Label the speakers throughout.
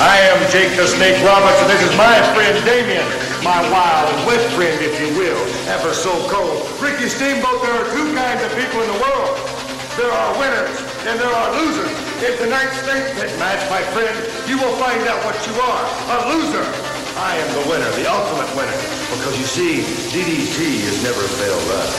Speaker 1: I am Jake the Snake Roberts, and this is my friend Damien, my wild west friend, if you will, ever so cold. Ricky Steamboat, there are two kinds of people in the world. There are winners, and there are losers. In tonight's snake pit match, my friend, you will find out what you are, a loser. I am the winner, the ultimate winner, because you see, DDT has never failed us.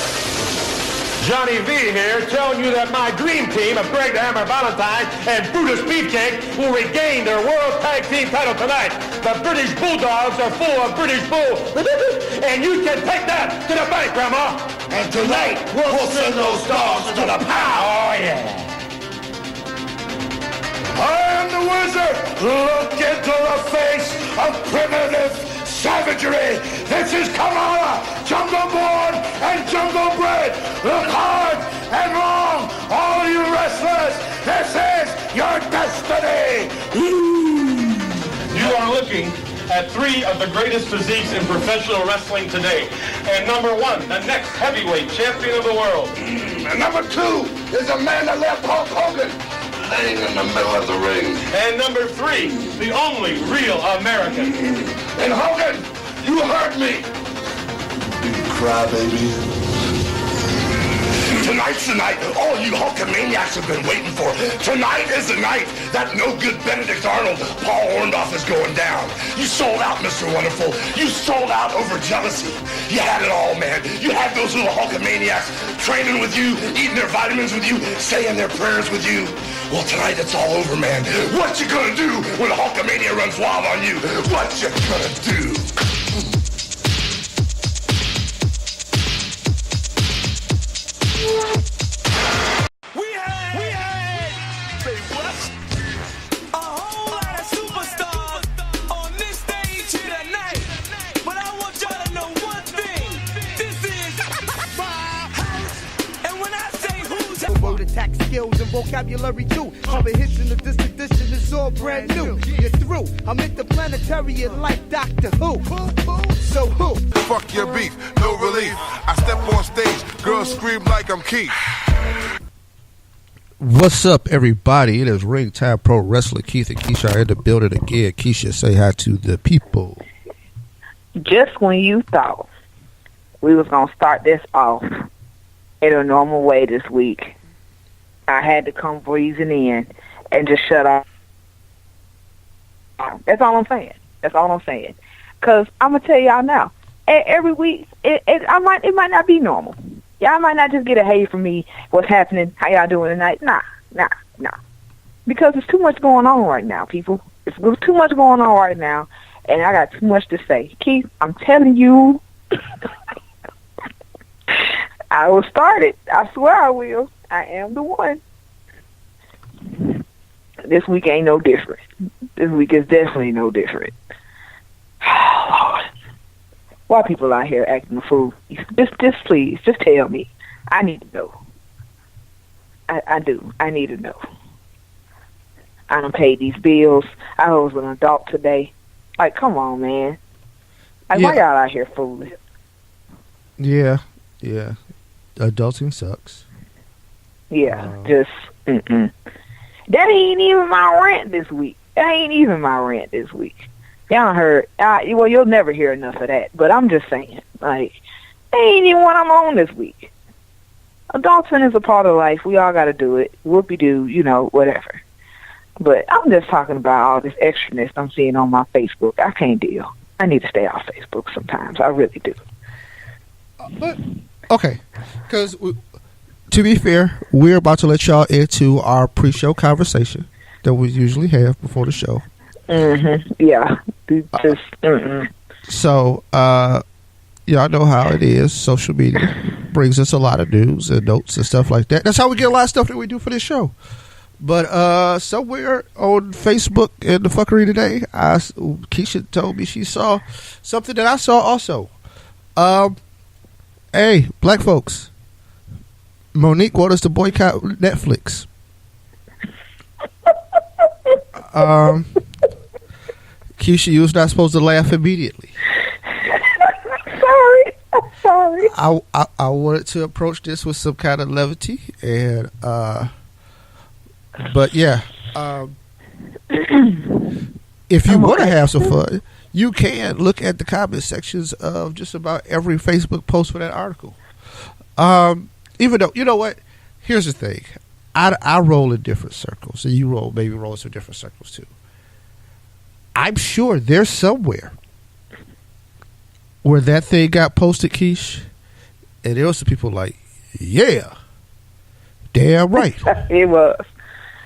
Speaker 1: Johnny V here, telling you that my dream team of Greg the Hammer Valentine and Brutus Beefcake will regain their World Tag Team title tonight. The British Bulldogs are full of British bull, and you can take that to the bank, Grandma. And tonight, we'll send those dogs to the pound. Oh, yeah. I am the wizard. Look into the face of primitive savagery. This is Kamala, jungle born and jungle bred. Look hard and long, all you wrestlers. This is your destiny.
Speaker 2: You are looking at three of the greatest physiques in professional wrestling today. And number one, the next heavyweight champion of the world.
Speaker 1: And number two is a man that left Hulk Hogan laying in the middle of the ring.
Speaker 2: And number three, the only real American.
Speaker 1: And Hogan, you heard me.
Speaker 3: You cry, baby.
Speaker 1: Tonight's the night all you Hulkamaniacs have been waiting for. Tonight is the night that no good Benedict Arnold, Paul Orndorff is going down. You sold out, Mr. Wonderful. You sold out over jealousy. You had it all, man. You had those little Hulkamaniacs training with you, eating their vitamins with you, saying their prayers with you. Well, tonight it's all over, man. What you gonna do when Hulkamania runs wild on you? What you gonna do?
Speaker 4: Skills and vocabulary too. All the hits in the disc edition is all brand new. You're through. I'm interplanetary and like Doctor Who. So who?
Speaker 3: Fuck your beef, no relief. I step on stage, girls scream like I'm Keith.
Speaker 5: What's up, everybody? It is Ring Time Pro Wrestler Keith and Keisha are in the building again. Keisha, say hi to the people.
Speaker 6: Just when you thought we was gonna start this off in a normal way this week, I had to come breezing in and just shut up. That's all I'm saying. That's all I'm saying. Because I'm going to tell y'all now, every week, it might not be normal. Y'all might not just get a hey from me, what's happening, how y'all doing tonight. Nah. Because there's too much going on right now, people. There's too much going on right now, and I got too much to say. Keith, I'm telling you, I will start it. I swear I will. I am the one. This week ain't no different. This week is definitely no different. Oh, Lord. Why people out here acting a fool? Just please, just tell me. I need to know. I do. I need to know. I done paid these bills. I was an adult today. Like, come on, man. Like, why y'all out here fooling?
Speaker 5: Yeah. Adulting sucks.
Speaker 6: Yeah, That ain't even my rant this week. Y'all heard, well, you'll never hear enough of that, but I'm just saying, like, that ain't even what I'm on this week. Adulting is a part of life. We all got to do it. Whoopie-doo, whatever. But I'm just talking about all this extraness I'm seeing on my Facebook. I can't deal. I need to stay off Facebook sometimes. I really do.
Speaker 5: But, okay, because to be fair, we're about to let y'all into our pre-show conversation that we usually have before the show.
Speaker 6: Yeah.
Speaker 5: So, y'all know how it is. Social media brings us a lot of news and notes and stuff like that. That's how we get a lot of stuff that we do for this show. But somewhere on Facebook in the fuckery today, Keisha told me she saw something that I saw also. Hey, black folks. Monique wants us to boycott Netflix. Keisha, you was not supposed to laugh immediately.
Speaker 6: Sorry.
Speaker 5: I wanted to approach this with some kind of levity, and but yeah, if you want to have some fun, you can look at the comment sections of just about every Facebook post for that article. Even though, you know what? Here's the thing. I roll in different circles, and you maybe roll in some different circles too. I'm sure there's somewhere where that thing got posted, Keish, and there was some people like, yeah, damn right.
Speaker 6: It was.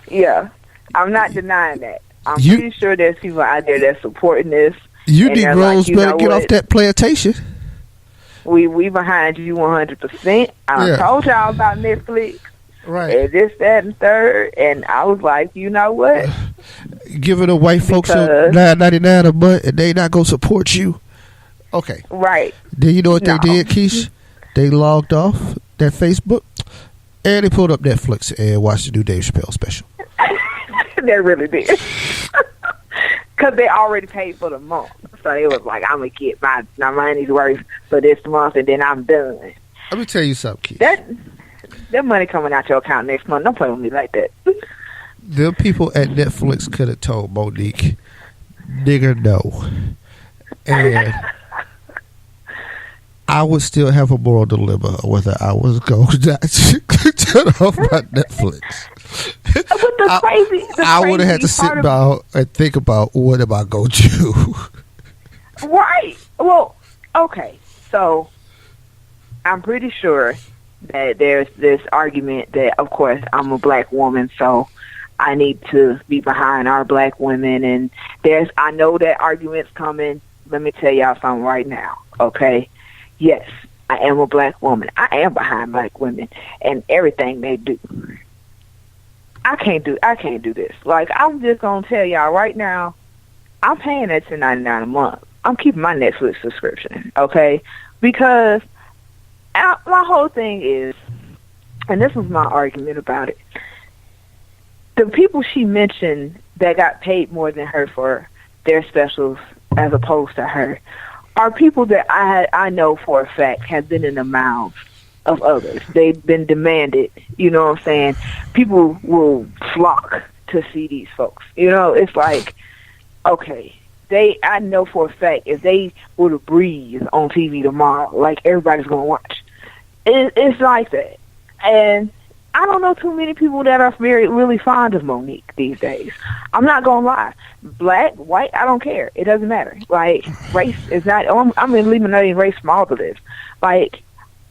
Speaker 6: Yeah. I'm not denying that. I'm pretty sure there's people out there that's supporting this.
Speaker 5: You Negroes better get off that plantation.
Speaker 6: We behind you 100%. I told y'all about Netflix.
Speaker 5: Right.
Speaker 6: And this, that, and third. And I was like, you know what?
Speaker 5: Giving the white folks $9.99 a month and they not going to support you. Okay.
Speaker 6: Right.
Speaker 5: Then you know what they did, Keish? They logged off that Facebook and they pulled up Netflix and watched the new Dave Chappelle special.
Speaker 6: They really did. Because they already paid for the month. So it was like, I'm going to get my money's worth for this month and then I'm done.
Speaker 5: Let me tell you something, Keish.
Speaker 6: That money coming out your account next month. Don't play with me like that.
Speaker 5: The people at Netflix could have told Monique, nigger, no. And I would still have a moral dilemma whether I was going to turn off my Netflix. I would have had to sit down and think about what am I going to do.
Speaker 6: Right. Well, okay. So I'm pretty sure that there's this argument that, of course, I'm a black woman, so I need to be behind our black women. And I know that argument's coming. Let me tell y'all something right now, okay? Yes, I am a black woman. I am behind black women and everything they do. I can't do this. Like, I'm just gonna tell y'all right now, I'm paying that $10.99 a month. I'm keeping my Netflix subscription, okay? Because my whole thing is, and this was my argument about it, the people she mentioned that got paid more than her for their specials as opposed to her are people that I know for a fact have been in the mouths of others. They've been demanded, you know what I'm saying? People will flock to see these folks. You know, it's like, okay, I know for a fact if they were to breathe on TV tomorrow, like everybody's going to watch. It's like that. And I don't know too many people that are really fond of Monique these days. I'm not going to lie. Black, white, I don't care. It doesn't matter. Like, race is not, I'm eliminating race from all of this. Like,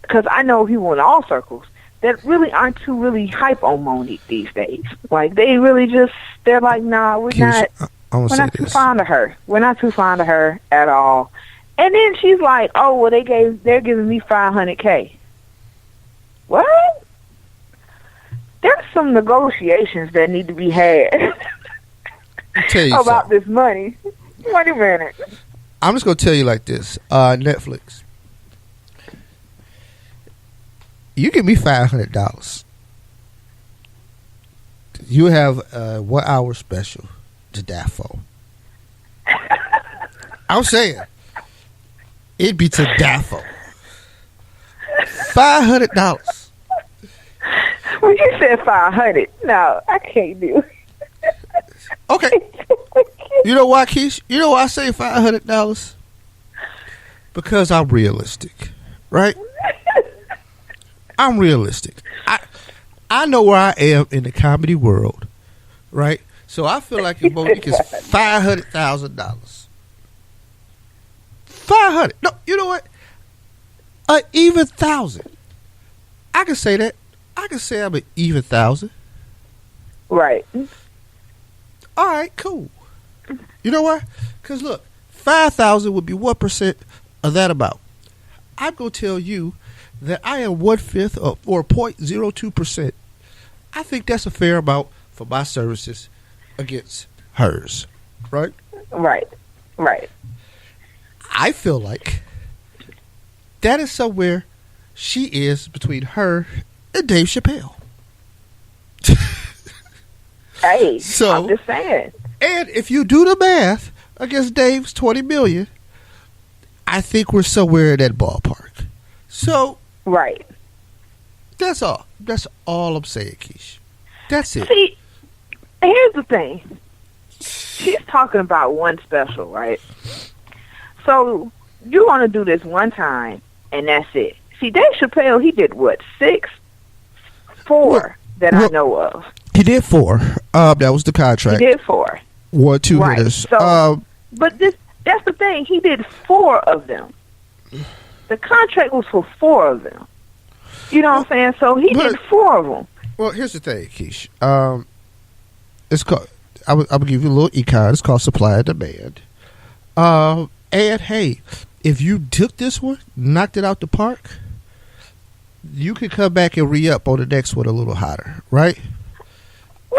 Speaker 6: because I know people in all circles that really aren't too really hype on Monique these days. Like, they really just, they're like, nah, we're not too fond of her. We're not too fond of her at all. And then she's like, oh, well, they're giving me $500K. What? There's some negotiations that need to be had about this money. Wait a minute.
Speaker 5: I'm just going to tell you like this. Netflix. You give me $500. You have a 1 hour special to die for. I'm saying it'd be to die for. $500.
Speaker 6: When you said 500, no, I can't do it.
Speaker 5: Okay. You know why, Keish? You know why I say $500? Because I'm realistic, right? I'm realistic. I know where I am in the comedy world, right? So I feel like if Monique is $500,000. 500. No, you know what? An even $1,000. I can say that. I can say I'm an even $1,000.
Speaker 6: Right.
Speaker 5: All right, cool. You know why? Because look, 5,000 would be 1% of that amount. I'm going to tell you that I am 1/5 or 0.02%. I think that's a fair amount for my services against hers. Right?
Speaker 6: Right. Right.
Speaker 5: I feel like that is somewhere she is between her and Dave Chappelle.
Speaker 6: Hey,
Speaker 5: so,
Speaker 6: I'm just saying.
Speaker 5: And if you do the math against Dave's $20 million, I think we're somewhere in that ballpark. So,
Speaker 6: right.
Speaker 5: That's all. That's all I'm saying, Keish. That's it.
Speaker 6: See, here's the thing. She's talking about one special, right? So you want to do this one time, and that's it. See, Dave Chappelle, he did what, 6? 4 that I know of.
Speaker 5: He did 4. That was the contract.
Speaker 6: He did 4.
Speaker 5: 1, 2
Speaker 6: right.
Speaker 5: hitters.
Speaker 6: So, but that's the thing. He did 4 of them. The contract was for 4 of them. You know what I'm saying? So he did 4 of them.
Speaker 5: Well, here's the thing, Keish. It's called. I'm gonna give you a little econ. It's called supply and demand. And hey, if you took this one, knocked it out the park, you could come back and re-up on the next one a little hotter, right?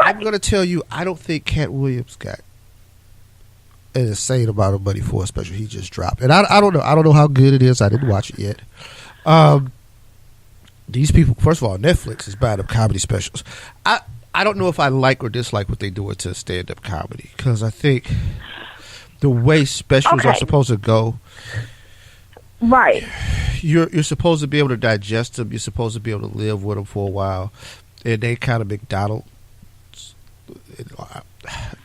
Speaker 5: I'm gonna tell you, I don't think Cat Williams got an insane amount of money for a special he just dropped, and I don't know. I don't know how good it is. I didn't watch it yet. These people, first of all, Netflix is buying up comedy specials. I don't know if I like or dislike what they do to stand-up comedy, because I think the way specials are supposed to go,
Speaker 6: right?
Speaker 5: You're supposed to be able to digest them. You're supposed to be able to live with them for a while, and they kind of McDonald's.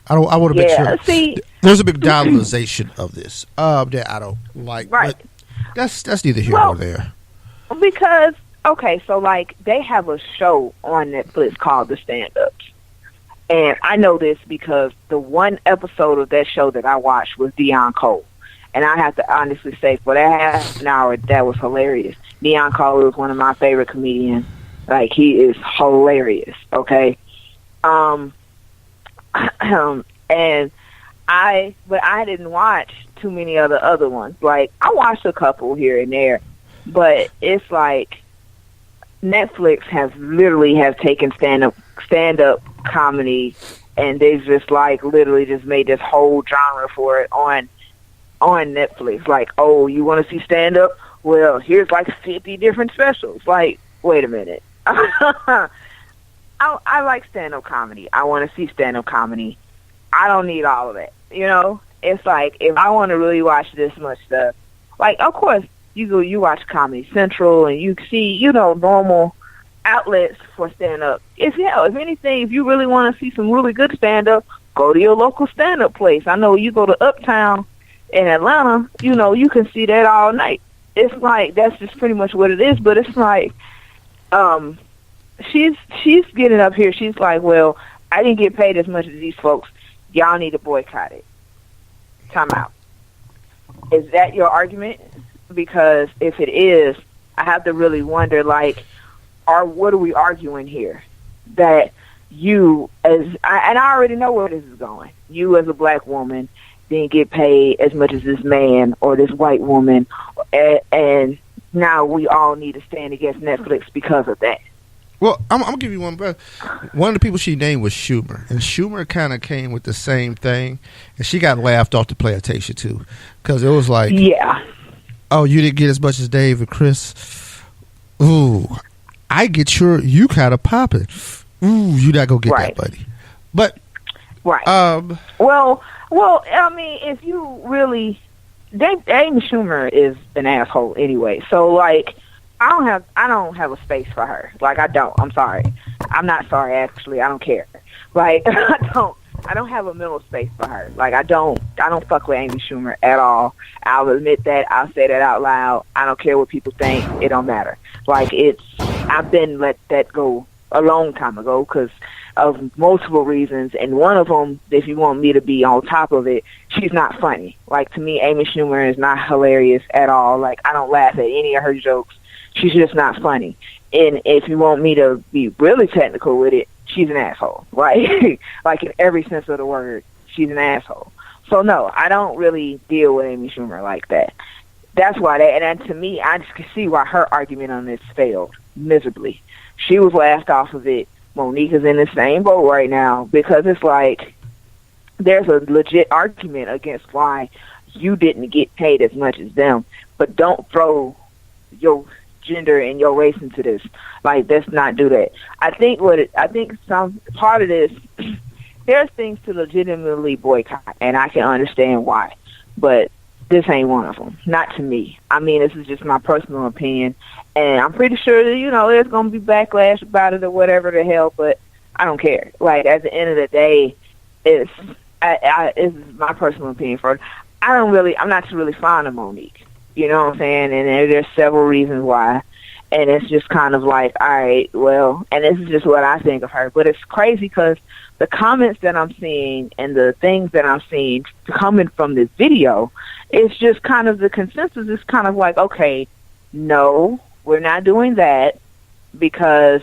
Speaker 5: I want to make sure.
Speaker 6: See,
Speaker 5: there's a McDonaldization of this that I don't like.
Speaker 6: Right.
Speaker 5: But that's neither here nor there.
Speaker 6: Because so like they have a show on Netflix called The Stand-Ups, and I know this because the one episode of that show that I watched was Deion Cole, and I have to honestly say for that half an hour that was hilarious. Deion Cole is one of my favorite comedians. Like, he is hilarious. Okay. And I didn't watch too many of the other ones. Like, I watched a couple here and there, but it's like Netflix has literally taken stand-up comedy, and they've just like literally just made this whole genre for it on Netflix. Like, oh, you want to see stand-up? Well, here's like 50 different specials. Like, wait a minute. I like stand-up comedy. I want to see stand-up comedy. I don't need all of that. You know, it's like if I want to really watch this much stuff, like, of course, you watch Comedy Central and you see, you know, normal outlets for stand-up. If anything, if you really want to see some really good stand-up, go to your local stand-up place. I know you go to Uptown in Atlanta, you know, you can see that all night. It's like, that's just pretty much what it is, but it's like, she's getting up here. She's like, well, I didn't get paid as much as these folks. Y'all need to boycott it. Time out. Is that your argument? Because if it is, I have to really wonder, like, what are we arguing here? That you, and I already know where this is going. You as a black woman didn't get paid as much as this man or this white woman, and now we all need to stand against Netflix because of that.
Speaker 5: Well, I'm going to give you one. One of the people she named was Schumer. And Schumer kind of came with the same thing. And she got laughed off the PlayStation, too. Because it was like,
Speaker 6: yeah,
Speaker 5: oh, you didn't get as much as Dave and Chris. Ooh, I get you kind of popping. Ooh, you not going to get that, buddy. But,
Speaker 6: right. Well, I mean, if you really, Amy Schumer is an asshole anyway. So, like, I don't have a space for her. Like, I don't. I'm sorry. I'm not sorry, actually. I don't care. Like, I don't have a mental space for her. Like, I don't fuck with Amy Schumer at all. I'll admit that. I'll say that out loud. I don't care what people think. It don't matter. Like, I've been let that go a long time ago because of multiple reasons. And one of them, if you want me to be on top of it, she's not funny. Like, to me, Amy Schumer is not hilarious at all. Like, I don't laugh at any of her jokes. She's just not funny. And if you want me to be really technical with it, she's an asshole, right? Like, in every sense of the word, she's an asshole. So, no, I don't really deal with Amy Schumer like that. That's why and to me, I just can see why her argument on this failed miserably. She was laughed off of it. Monique is in the same boat right now because it's like there's a legit argument against why you didn't get paid as much as them, but don't throw your gender and your race into this. Like, let's not do that. I think some part of this, there's things to legitimately boycott, and I can understand why, but this ain't one of them. Not to me. I mean, this is just my personal opinion, and I'm pretty sure that, you know, there's going to be backlash about it or whatever the hell, but I don't care. Like, at the end of the day, this is my personal opinion first. I'm not really fond of Monique. You know what I'm saying? And there's several reasons why. And it's just kind of like, all right, well, and this is just what I think of her. But it's crazy because the comments that I'm seeing and the things that I'm seeing coming from this video, it's just kind of the consensus is kind of like, okay, no, we're not doing that because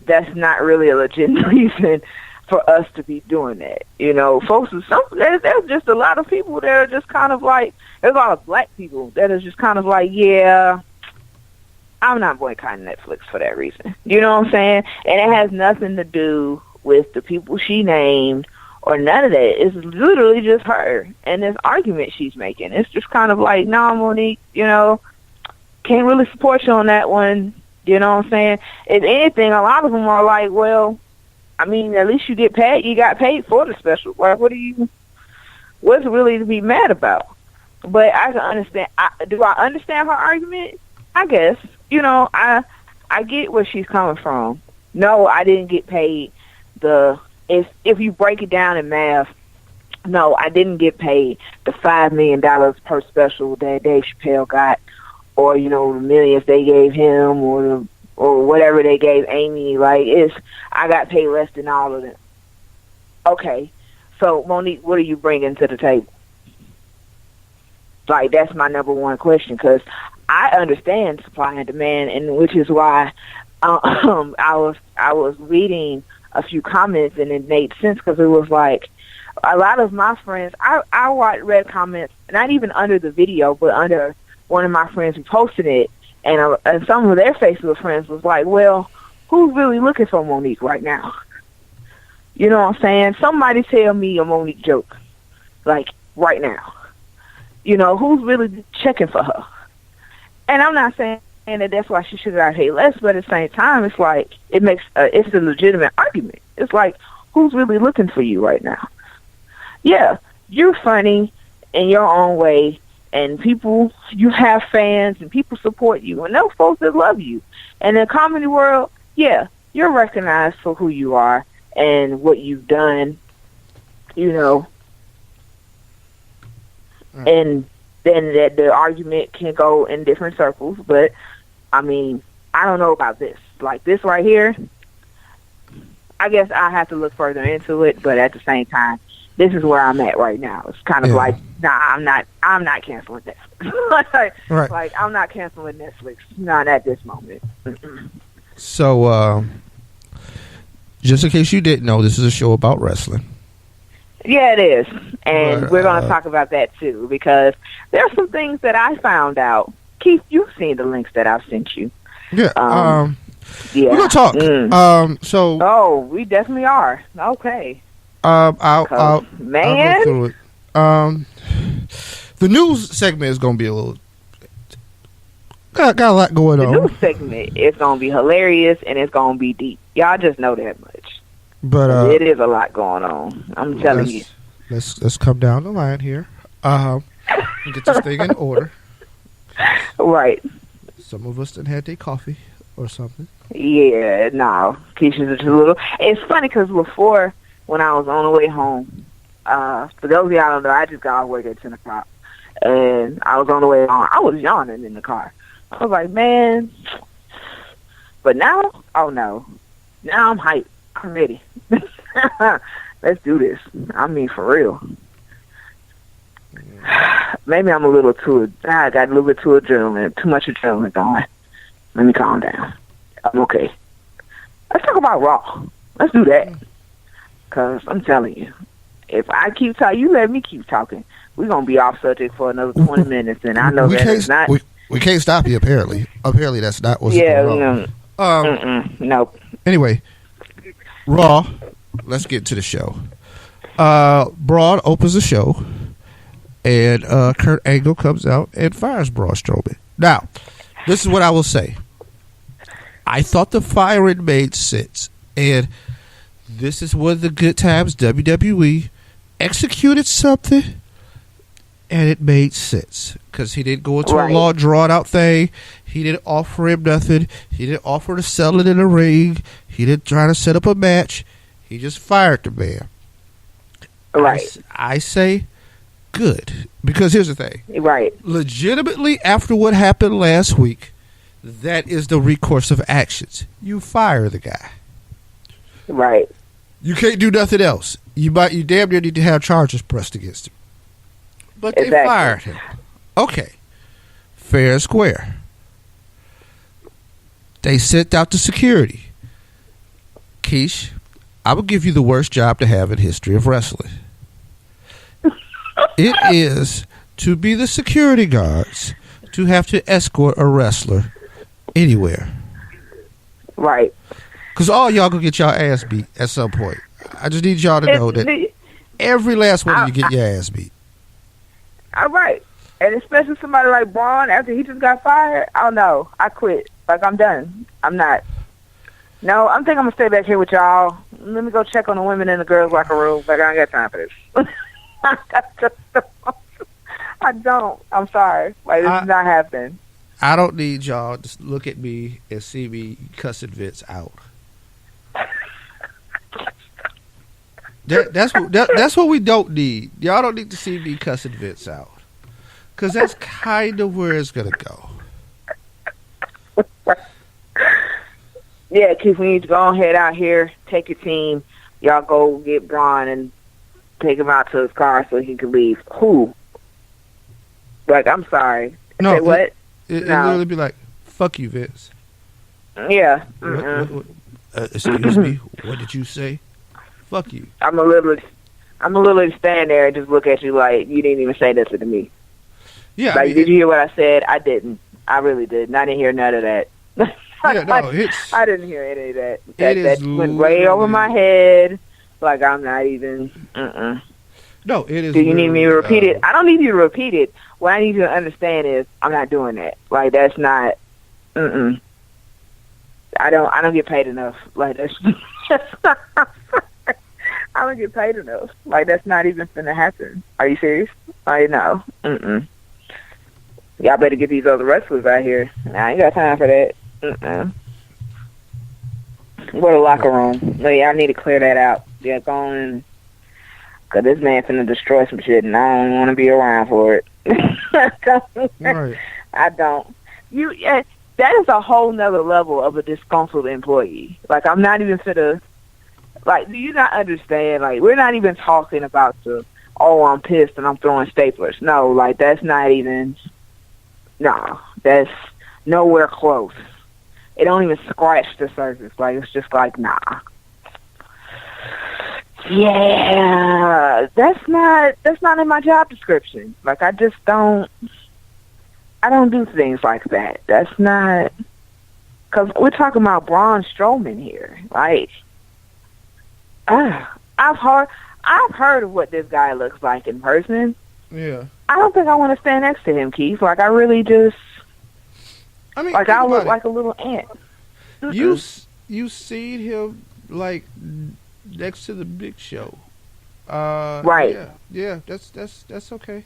Speaker 6: that's not really a legitimate reason for us to be doing that. You know, folks, there's just a lot of people that are just kind of like, there's a lot of black people that are just kind of like, yeah, I'm not boycotting Netflix for that reason. You know what I'm saying? And it has nothing to do with the people she named or none of that. It's literally just her and this argument she's making. It's just kind of like, no, Monique, you know, can't really support you on that one. You know what I'm saying? If anything, a lot of them are like, well, I mean, at least you get paid. You got paid for the special. Like, what's really to be mad about? But I can understand. Do I understand her argument? I guess. You know, I get where she's coming from. No, I didn't get paid if you break it down in math, no, I didn't get paid the $5 million per special that Dave Chappelle got, or, you know, the millions they gave him, or whatever they gave Amy. Like, I got paid less than all of them. Okay, so Monique, what are you bringing to the table? Like, that's my number one question, because I understand supply and demand, and which is why I was reading a few comments, and it made sense, because it was like a lot of my friends. I read comments, not even under the video, but under one of my friends who posted it, and some of their Facebook friends was like, "Well, who's really looking for Monique right now?" You know what I'm saying? Somebody tell me a Monique joke, like right now. You know, who's really checking for her? And I'm not saying that that's why she should have got paid less, but at the same time, it's like it's a legitimate argument. It's like, who's really looking for you right now? Yeah, you're funny in your own way, and people, you have fans, and people support you, and those folks that love you. And in the comedy world, yeah, you're recognized for who you are and what you've done, you know. And then that the argument can go in different circles, but I mean, I don't know about this. Like this right here, I guess I have to look further into it, but at the same time, this is where I'm at right now. It's kind of like, nah, I'm not canceling Netflix.
Speaker 5: Right.
Speaker 6: Like, I'm not canceling Netflix, not at this moment.
Speaker 5: So, just in case you didn't know, this is a show about wrestling.
Speaker 6: Yeah, it is. And we're going to talk about that, too, because there are some things that I found out. Keith, you've seen the links that I've sent you.
Speaker 5: Yeah.
Speaker 6: Yeah.
Speaker 5: We're going to talk.
Speaker 6: Oh, we definitely are. Okay.
Speaker 5: I'll
Speaker 6: man.
Speaker 5: go through it. The news segment is going to be a little... Got a lot going on.
Speaker 6: The news segment is going to be hilarious, and it's going to be deep. Y'all just know that much.
Speaker 5: But
Speaker 6: it is a lot going on. I'm telling you.
Speaker 5: Let's come down the line here. Get this thing in order.
Speaker 6: Right.
Speaker 5: Some of us done had their coffee or something.
Speaker 6: Yeah, no. Keisha's just a little. It's funny because before, when I was on the way home, for those of y'all don't know, I just got off work at 10 o'clock, and I was on the way home. I was yawning in the car. I was like, man. But now, oh no. Now I'm hyped. I'm ready. Let's do this. I mean, for real. Maybe I'm a little too... I got a little bit too adrenaline. Too much adrenaline going. Let me calm down. I'm okay. Let's talk about Raw. Let's do that. Because I'm telling you, if I keep talking, you let me keep talking, we're going to be off subject for another 20 minutes, and I know that's not...
Speaker 5: We can't stop you, apparently. Apparently, that's not what's going on.
Speaker 6: Nope.
Speaker 5: Anyway... Raw, let's get to the show. Braun opens the show, and Kurt Angle comes out and fires Braun Strowman. Now, this is what I will say. I thought the firing made sense, and this is one of the good times WWE executed something, and it made sense because he didn't go into a long, drawn-out thing. He didn't offer him nothing. He didn't offer to sell it in a ring. He didn't try to set up a match. He just fired the man.
Speaker 6: Right.
Speaker 5: I say good. Because here's the thing.
Speaker 6: Right.
Speaker 5: Legitimately, after what happened last week, that is the recourse of actions. You fire the guy.
Speaker 6: Right.
Speaker 5: You can't do nothing else. You damn near need to have charges pressed against him. But they fired him. Okay. Fair and square. They sent out the security. Keish, I will give you the worst job to have in history of wrestling. It is to be the security guards to have to escort a wrestler anywhere.
Speaker 6: Right.
Speaker 5: Because all y'all gonna get y'all ass beat at some point. I just need y'all to know that every last one of you get your ass beat.
Speaker 6: All right. And especially somebody like Braun, after he just got fired, I don't know. I quit. Like, I'm done. I'm not. No, I'm thinking I'm going to stay back here with y'all. Let me go check on the women in the girls' locker room. Like, I ain't got time for this. I don't. I'm sorry. Like, this is not happening.
Speaker 5: I don't need y'all to look at me and see me cussing Vince out. That's what we don't need. Y'all don't need to see me cussing Vince out. Because that's kind of where it's going to go.
Speaker 6: Yeah, Keith, we need to go ahead out here, take your team. Y'all go get Braun and take him out to his car so he can leave. Who? Like, I'm sorry.
Speaker 5: No,
Speaker 6: say what?
Speaker 5: It literally be like, fuck you, Vince.
Speaker 6: Yeah.
Speaker 5: What, excuse me, what did you say? Fuck you.
Speaker 6: I'm a little stand there and just look at you like you didn't even say nothing to me.
Speaker 5: Yeah.
Speaker 6: Like, did you hear what I said? I didn't. I really didn't. I didn't hear none of that.
Speaker 5: Yeah, no,
Speaker 6: I didn't hear any of that. That went way over my head. Like, I'm not even.
Speaker 5: No, it is.
Speaker 6: Do you need me to repeat it? I don't need you to repeat it. What I need you to understand is I'm not doing that. Like, that's not. I don't get paid enough. Like, that's not. I don't get paid enough. Like, that's not even finna happen. Are you serious? Like, no. Y'all better get these other wrestlers out here. I ain't got time for that. What a locker room. Like, y'all need to clear that out. Yeah, go on. Because this man finna destroy some shit, and I don't want to be around for it.
Speaker 5: Right.
Speaker 6: I don't. That is a whole nother level of a disgruntled employee. Like, I'm not even finna. Like, do you not understand? Like, we're not even talking about I'm pissed and I'm throwing staplers. No, like, that's not even. No, that's nowhere close. It don't even scratch the surface. Like, it's just like, nah. Yeah, that's not in my job description. Like, I just don't. I don't do things like that. That's not. Because we're talking about Braun Strowman here. Like, I've heard of what this guy looks like in person.
Speaker 5: Yeah.
Speaker 6: I don't think I want to stand next to him, Keith. Like, I really just.
Speaker 5: I mean,
Speaker 6: like, I look like a little ant.
Speaker 5: You seen him like next to the Big Show,
Speaker 6: right?
Speaker 5: Yeah. That's okay.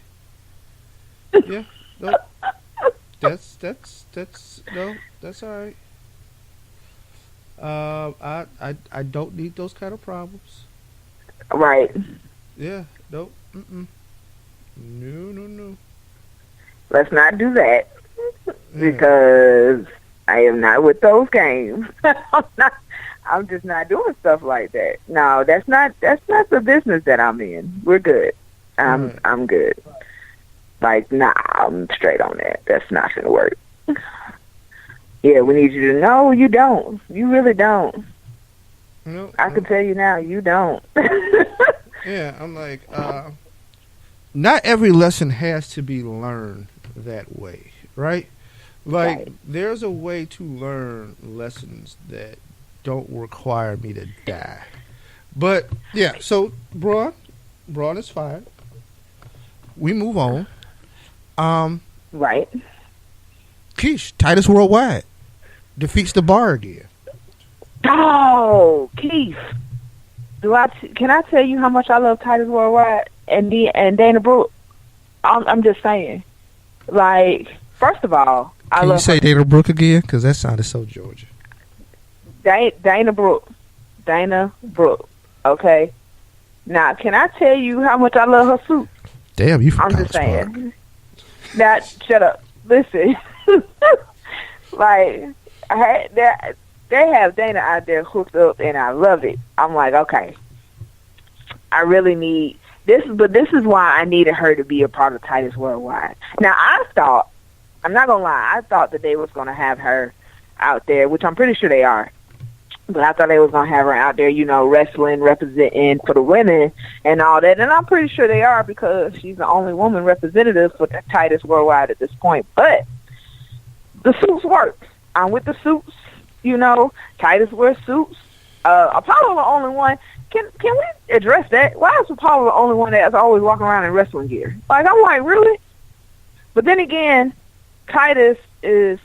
Speaker 5: Yeah, no, that's all right. I don't need those kind of problems.
Speaker 6: Right.
Speaker 5: Yeah. Nope. No.
Speaker 6: Let's not do that. Because I am not with those games. I'm just not doing stuff like that. No, that's not the business that I'm in. We're good. I'm good. Like, nah, I'm straight on that. That's not gonna work. Yeah, we need you to know you don't. You really don't.
Speaker 5: No,
Speaker 6: I can tell you now, you don't.
Speaker 5: Yeah, I'm like, not every lesson has to be learned that way, right? Like,
Speaker 6: right.
Speaker 5: There's a way to learn lessons that don't require me to die. But, yeah, so Braun is fired. We move on.
Speaker 6: Right.
Speaker 5: Keish, Titus Worldwide defeats the Bar again.
Speaker 6: Oh, Keith. Can I tell you how much I love Titus Worldwide and Dana Brooke? I'm just saying. Like, first of all,
Speaker 5: Can you say Dana Brooke again? Because that sounded so Georgia.
Speaker 6: Dana Brooke. Okay? Now, can I tell you how much I love her suit?
Speaker 5: Damn, you from
Speaker 6: I'm just
Speaker 5: College Park.
Speaker 6: saying. Now, shut up. Listen. Like, they have Dana out there hooked up, and I love it. I'm like, okay. I really need this, but this is why I needed her to be a part of Titus Worldwide. Now, I thought, I'm not going to lie, I thought that they was going to have her out there, which I'm pretty sure they are. But I thought they was going to have her out there, you know, wrestling, representing for the women and all that. And I'm pretty sure they are because she's the only woman representative for Titus Worldwide at this point. But the suits work. I'm with the suits, you know. Titus wears suits. Apollo the only one. Can we address that? Why is Apollo the only one that's always walking around in wrestling gear? Like, I'm like, really? But then again, Titus is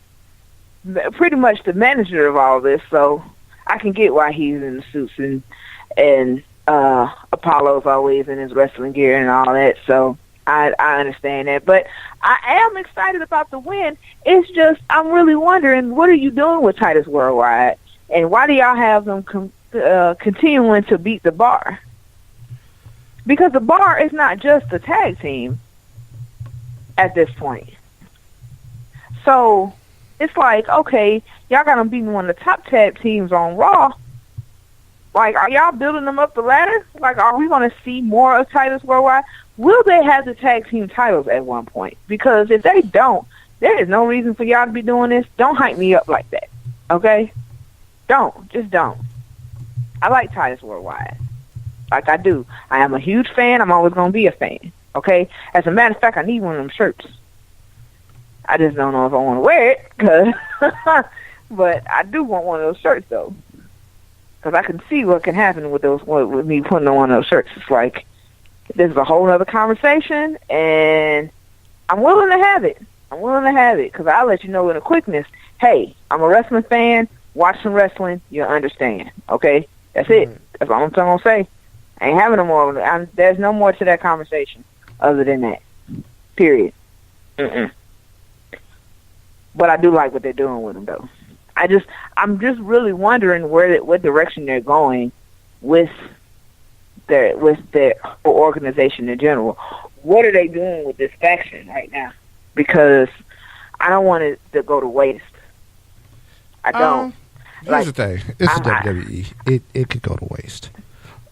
Speaker 6: pretty much the manager of all this, so I can get why he's in the suits and Apollo's always in his wrestling gear and all that, so I understand that. But I am excited about the win. It's just, I'm really wondering, what are you doing with Titus Worldwide? And why do y'all have them continuing to beat the Bar? Because the Bar is not just a tag team at this point. So it's like, okay, y'all got them beating one of the top tag teams on Raw. Like, are y'all building them up the ladder? Like, are we going to see more of Titus Worldwide? Will they have the tag team titles at one point? Because if they don't, there is no reason for y'all to be doing this. Don't hype me up like that, okay? Just don't. I like Titus Worldwide. Like, I do. I am a huge fan. I'm always going to be a fan, okay? As a matter of fact, I need one of them shirts. I just don't know if I want to wear it, but I do want one of those shirts, though. Because I can see what can happen with me putting on one of those shirts. It's like, this is a whole other conversation, and I'm willing to have it. Because I'll let you know in a quickness, hey, I'm a wrestling fan, watch some wrestling, you'll understand, okay? That's it. That's all I'm going to say. I ain't having no more. There's no more to that conversation other than that. Period. But I do like what they're doing with them, though. I'm just really wondering what direction they're going with their organization in general. What are they doing with this faction right now? Because I don't want it to go to waste. I don't.
Speaker 5: Here's the thing. It's the WWE. It could go to waste.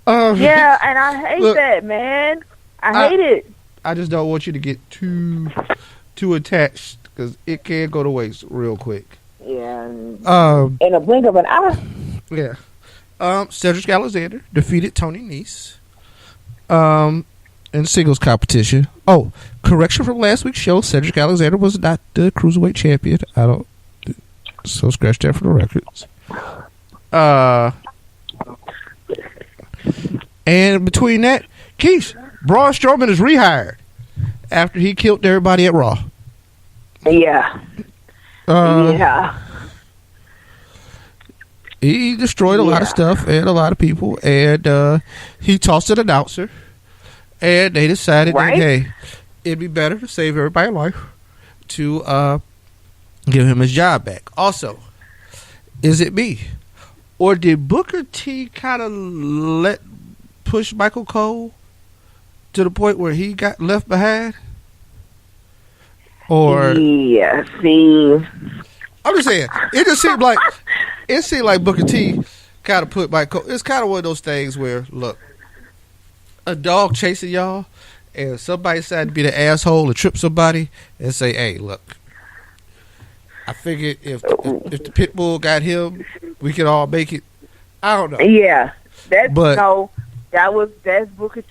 Speaker 6: Yeah, and I hate that, man. I hate it.
Speaker 5: I just don't want you to get too attached because it can go to waste real quick.
Speaker 6: Yeah. In a blink of an eye.
Speaker 5: Yeah. Cedric Alexander defeated Tony Nese in singles competition. Oh, correction from last week's show. Cedric Alexander was not the Cruiserweight champion. So scratch that for the records. And between that, Keith, Braun Strowman is rehired after he killed everybody at Raw.
Speaker 6: Yeah. Yeah.
Speaker 5: He destroyed a lot of stuff and a lot of people, and he tossed an announcer, and they decided that, hey, it'd be better to save everybody's life to give him his job back. Also, is it me, or did Booker T kind of push Michael Cole to the point where he got left behind? Or
Speaker 6: yeah, see,
Speaker 5: I'm just saying, it seemed like Booker T kind of put Michael Cole. It's kind of one of those things where, look, a dog chasing y'all, and somebody decided to be the asshole and trip somebody and say, hey, look, I figured if the pit bull got him, we could all make it. I don't know.
Speaker 6: Yeah, that's Booker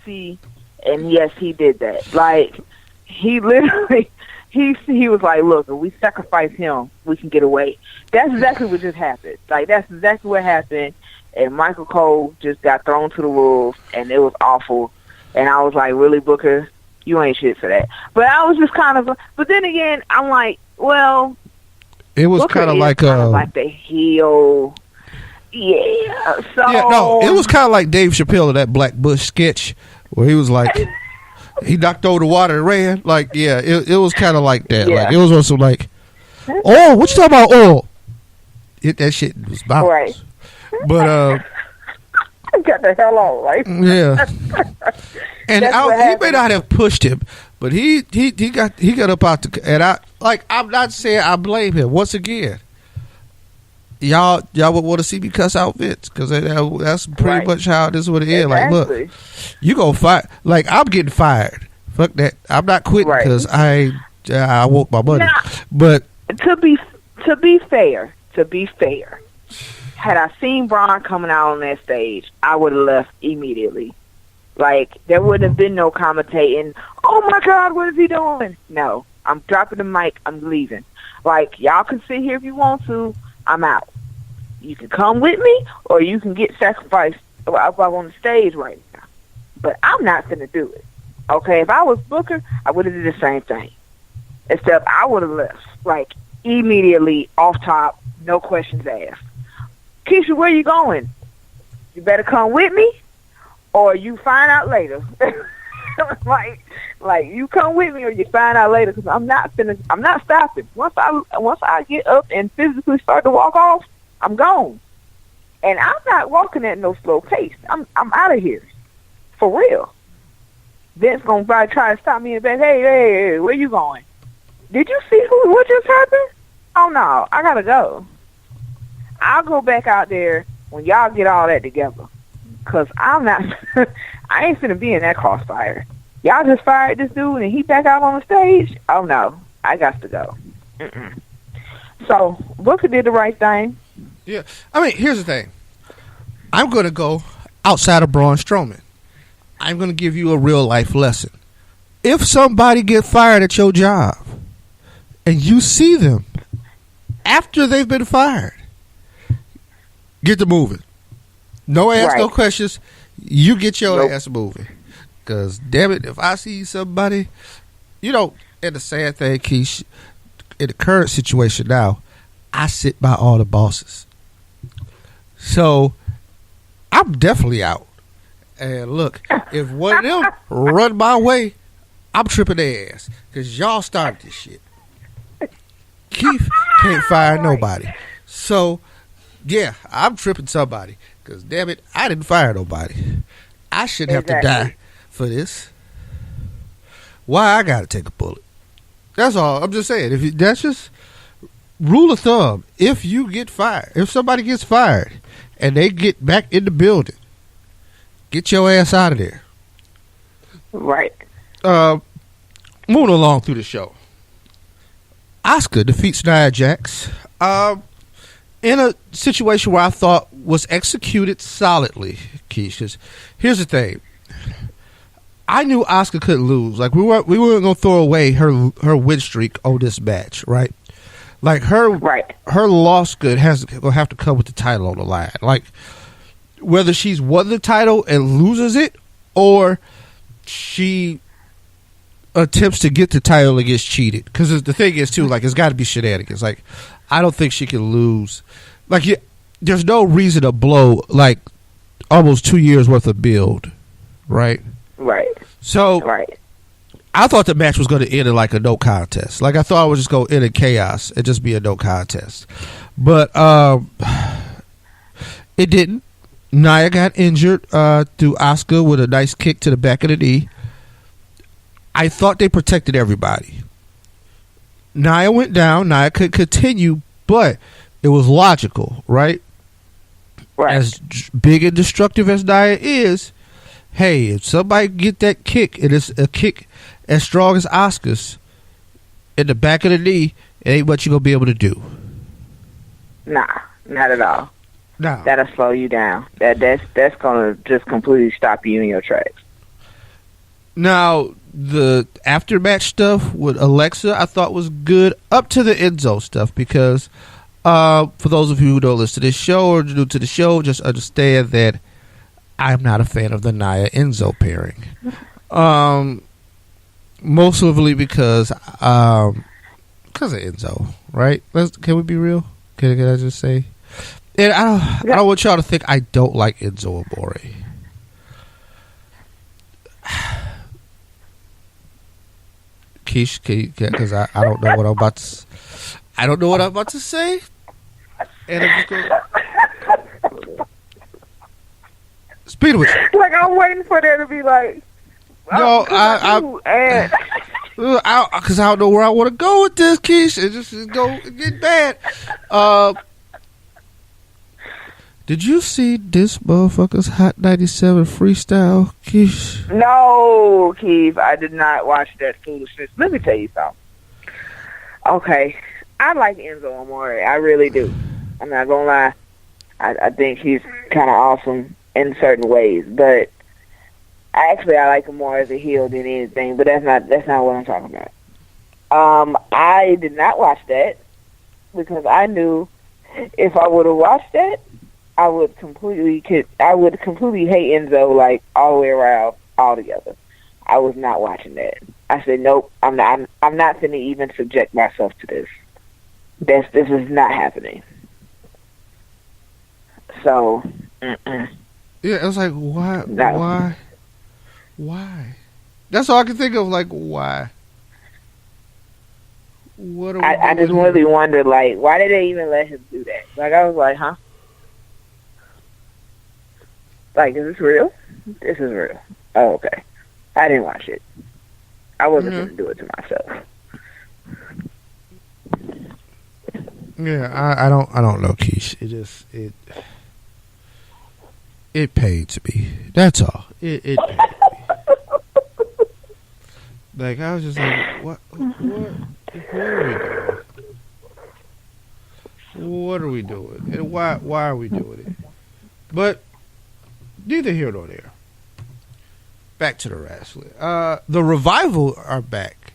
Speaker 6: T, and yes, he did that. Like, he literally, he was like, look, if we sacrifice him, we can get away. That's exactly what just happened. Like, that's exactly what happened, and Michael Cole just got thrown to the wolves, and it was awful. And I was like, really, Booker? You ain't shit for that. But I was just kind of, but then again, I'm like, well,
Speaker 5: it was kind of like
Speaker 6: the heel. Yeah. So
Speaker 5: yeah, no, it was kind of like Dave Chappelle in that Black Bush sketch where he was like, he knocked over the water and ran. Like, yeah, it was kind of like that.
Speaker 6: Yeah.
Speaker 5: Like, it was also like, oh, what you talking about? Oh, that shit was bounce.
Speaker 6: Right.
Speaker 5: But
Speaker 6: Got the hell on, right?
Speaker 5: Yeah. And he may not have pushed him, but he got up out the, and I'm not saying I blame him. Once again, y'all would want to see me cuss out Vince, because that's pretty much how this would end. Like, look, you gonna fire? Like, I'm getting fired. Fuck that. I'm not quitting because I want my money. Now, but
Speaker 6: to be fair, had I seen Braun coming out on that stage, I would have left immediately. Like, there wouldn't have been no commentating. Oh my God, what is he doing? No, I'm dropping the mic. I'm leaving. Like, y'all can sit here if you want to. I'm out. You can come with me, or you can get sacrificed up on the stage right now. But I'm not going to do it. Okay, if I was Booker, I would have did the same thing. Except I would have left, like, immediately, off top, no questions asked. Keisha, where you going? You better come with me, or you find out later. like you come with me, or you find out later. Because I'm not stopping. Once I get up and physically start to walk off, I'm gone. And I'm not walking at no slow pace. I'm out of here, for real. Vince gonna probably try to stop me in the back. Hey, where you going? Did you see what just happened? Oh no, I gotta go. I'll go back out there when y'all get all that together. Because I'm not, I ain't finna be in that crossfire. Y'all just fired this dude and he back out on the stage? Oh no, I got to go. Mm-mm. So, Booker did the right thing.
Speaker 5: Yeah. I mean, here's the thing. I'm going to go outside of Braun Strowman. I'm going to give you a real life lesson. If somebody get fired at your job and you see them after they've been fired, get to moving. No ask, no questions. You get your ass moving. Because, damn it, if I see somebody, and the sad thing, Keish, in the current situation now, I sit by all the bosses. So, I'm definitely out. And look, if one of them run my way, I'm tripping their ass. Because y'all started this shit. Keith can't fire nobody. So, yeah, I'm tripping somebody. Because, damn it, I didn't fire nobody. I shouldn't have to die for this. Why I got to take a bullet? That's all. I'm just saying. That's just rule of thumb. If you get fired, if somebody gets fired and they get back in the building, get your ass out of there.
Speaker 6: Right.
Speaker 5: Moving along through the show. Asuka defeats Nia Jax. In a situation where I thought was executed solidly, Keisha. Here's the thing. I knew Asuka couldn't lose. Like, we weren't gonna throw away her win streak on this match, right? Like, her loss gonna have to come with the title on the line. Like, whether she's won the title and loses it, or she attempts to get the title and gets cheated. Because the thing is, too, like, it's got to be shenanigans. Like, I don't think she can lose. Like, there's no reason to blow, like, almost 2 years worth of build, right?
Speaker 6: Right.
Speaker 5: So, I thought the match was going to end in, like, a no contest. Like, I thought it was just going to end in chaos and just be a no contest. But it didn't. Nia got injured through Asuka with a nice kick to the back of the knee. I thought they protected everybody. Nia went down. Nia could continue, but it was logical, right?
Speaker 6: Right.
Speaker 5: As big and destructive as Nia is, hey, if somebody get that kick, and it's a kick as strong as Asuka's in the back of the knee, it ain't what you gonna be able to do.
Speaker 6: Nah, not at all.
Speaker 5: No.
Speaker 6: That'll slow you down. That's gonna just completely stop you in your tracks.
Speaker 5: Now, the aftermatch stuff with Alexa, I thought was good, up to the Enzo stuff, because for those of you who don't listen to this show or new to the show, just understand that I'm not a fan of the Nia Enzo pairing. Mostly because of Enzo, right? Can we be real? Can I just say? And I don't want y'all to think I don't like Enzo Amore. Keish, because I don't know what I'm about to. I don't know what I'm about to say, and I'm just going. Speed of which.
Speaker 6: Like, I'm waiting for there to be like,
Speaker 5: No,
Speaker 6: and
Speaker 5: because I don't know where I want to go with this, Keish. It just get bad. Did you see this motherfucker's Hot 97 freestyle, Keish?
Speaker 6: No, Keith, I did not watch that foolishness. Let me tell you something. Okay, I like Enzo Amore. I really do. I'm not gonna lie. I think he's kind of awesome in certain ways, but I like him more as a heel than anything. But that's not what I'm talking about. I did not watch that because I knew if I would have watched that, I would completely hate Enzo like all the way around altogether. I was not watching that. I said nope. I'm not going to even subject myself to this. This is not happening. So,
Speaker 5: yeah, it was like why? That's all I can think of. Like why?
Speaker 6: I just really wondered, like, why did they even let him do that? Like, I was like, huh? Like, is this real? This is real. Oh, okay. I didn't watch it. I wasn't going to do it to myself.
Speaker 5: Yeah, I don't know, Keish. It pains me. That's all. It pains me. Like, I was just like, what are we doing? And why are we doing it? But neither here nor there. Back to the wrestling. The Revival are back.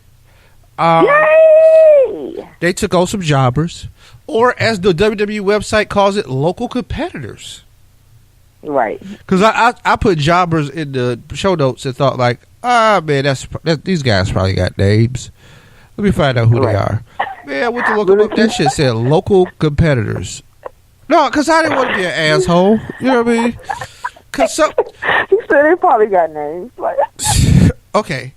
Speaker 6: Yay!
Speaker 5: They took on some jobbers, or as the WWE website calls it, local competitors.
Speaker 6: Right.
Speaker 5: Because I put jobbers in the show notes and thought like, man, these guys probably got names. Let me find out who they are. Man, I went to look them up. That shit said local competitors. No, because I didn't want to be an asshole. You know what I mean? Cause
Speaker 6: he said they probably got names. Like,
Speaker 5: okay,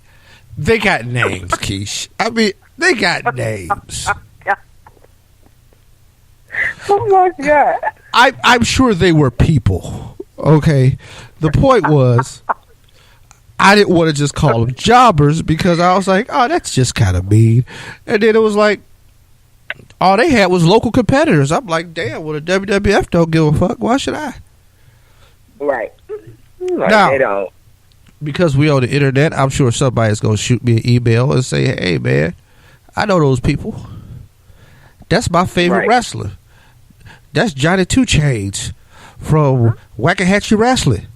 Speaker 5: they got names, Keish. I mean, they got names.
Speaker 6: Oh my God!
Speaker 5: I'm sure they were people. Okay, the point was, I didn't want to just call them jobbers because I was like, oh, that's just kind of mean. And then it was like, all they had was local competitors. I'm like, damn, well, the WWF don't give a fuck. Why should I?
Speaker 6: Right.
Speaker 5: Now,
Speaker 6: they don't.
Speaker 5: Because we on the internet, I'm sure somebody's going to shoot me an email and say, hey, man, I know those people. That's my favorite wrestler. That's Johnny Two Chains from Wackahatchee Wrestling.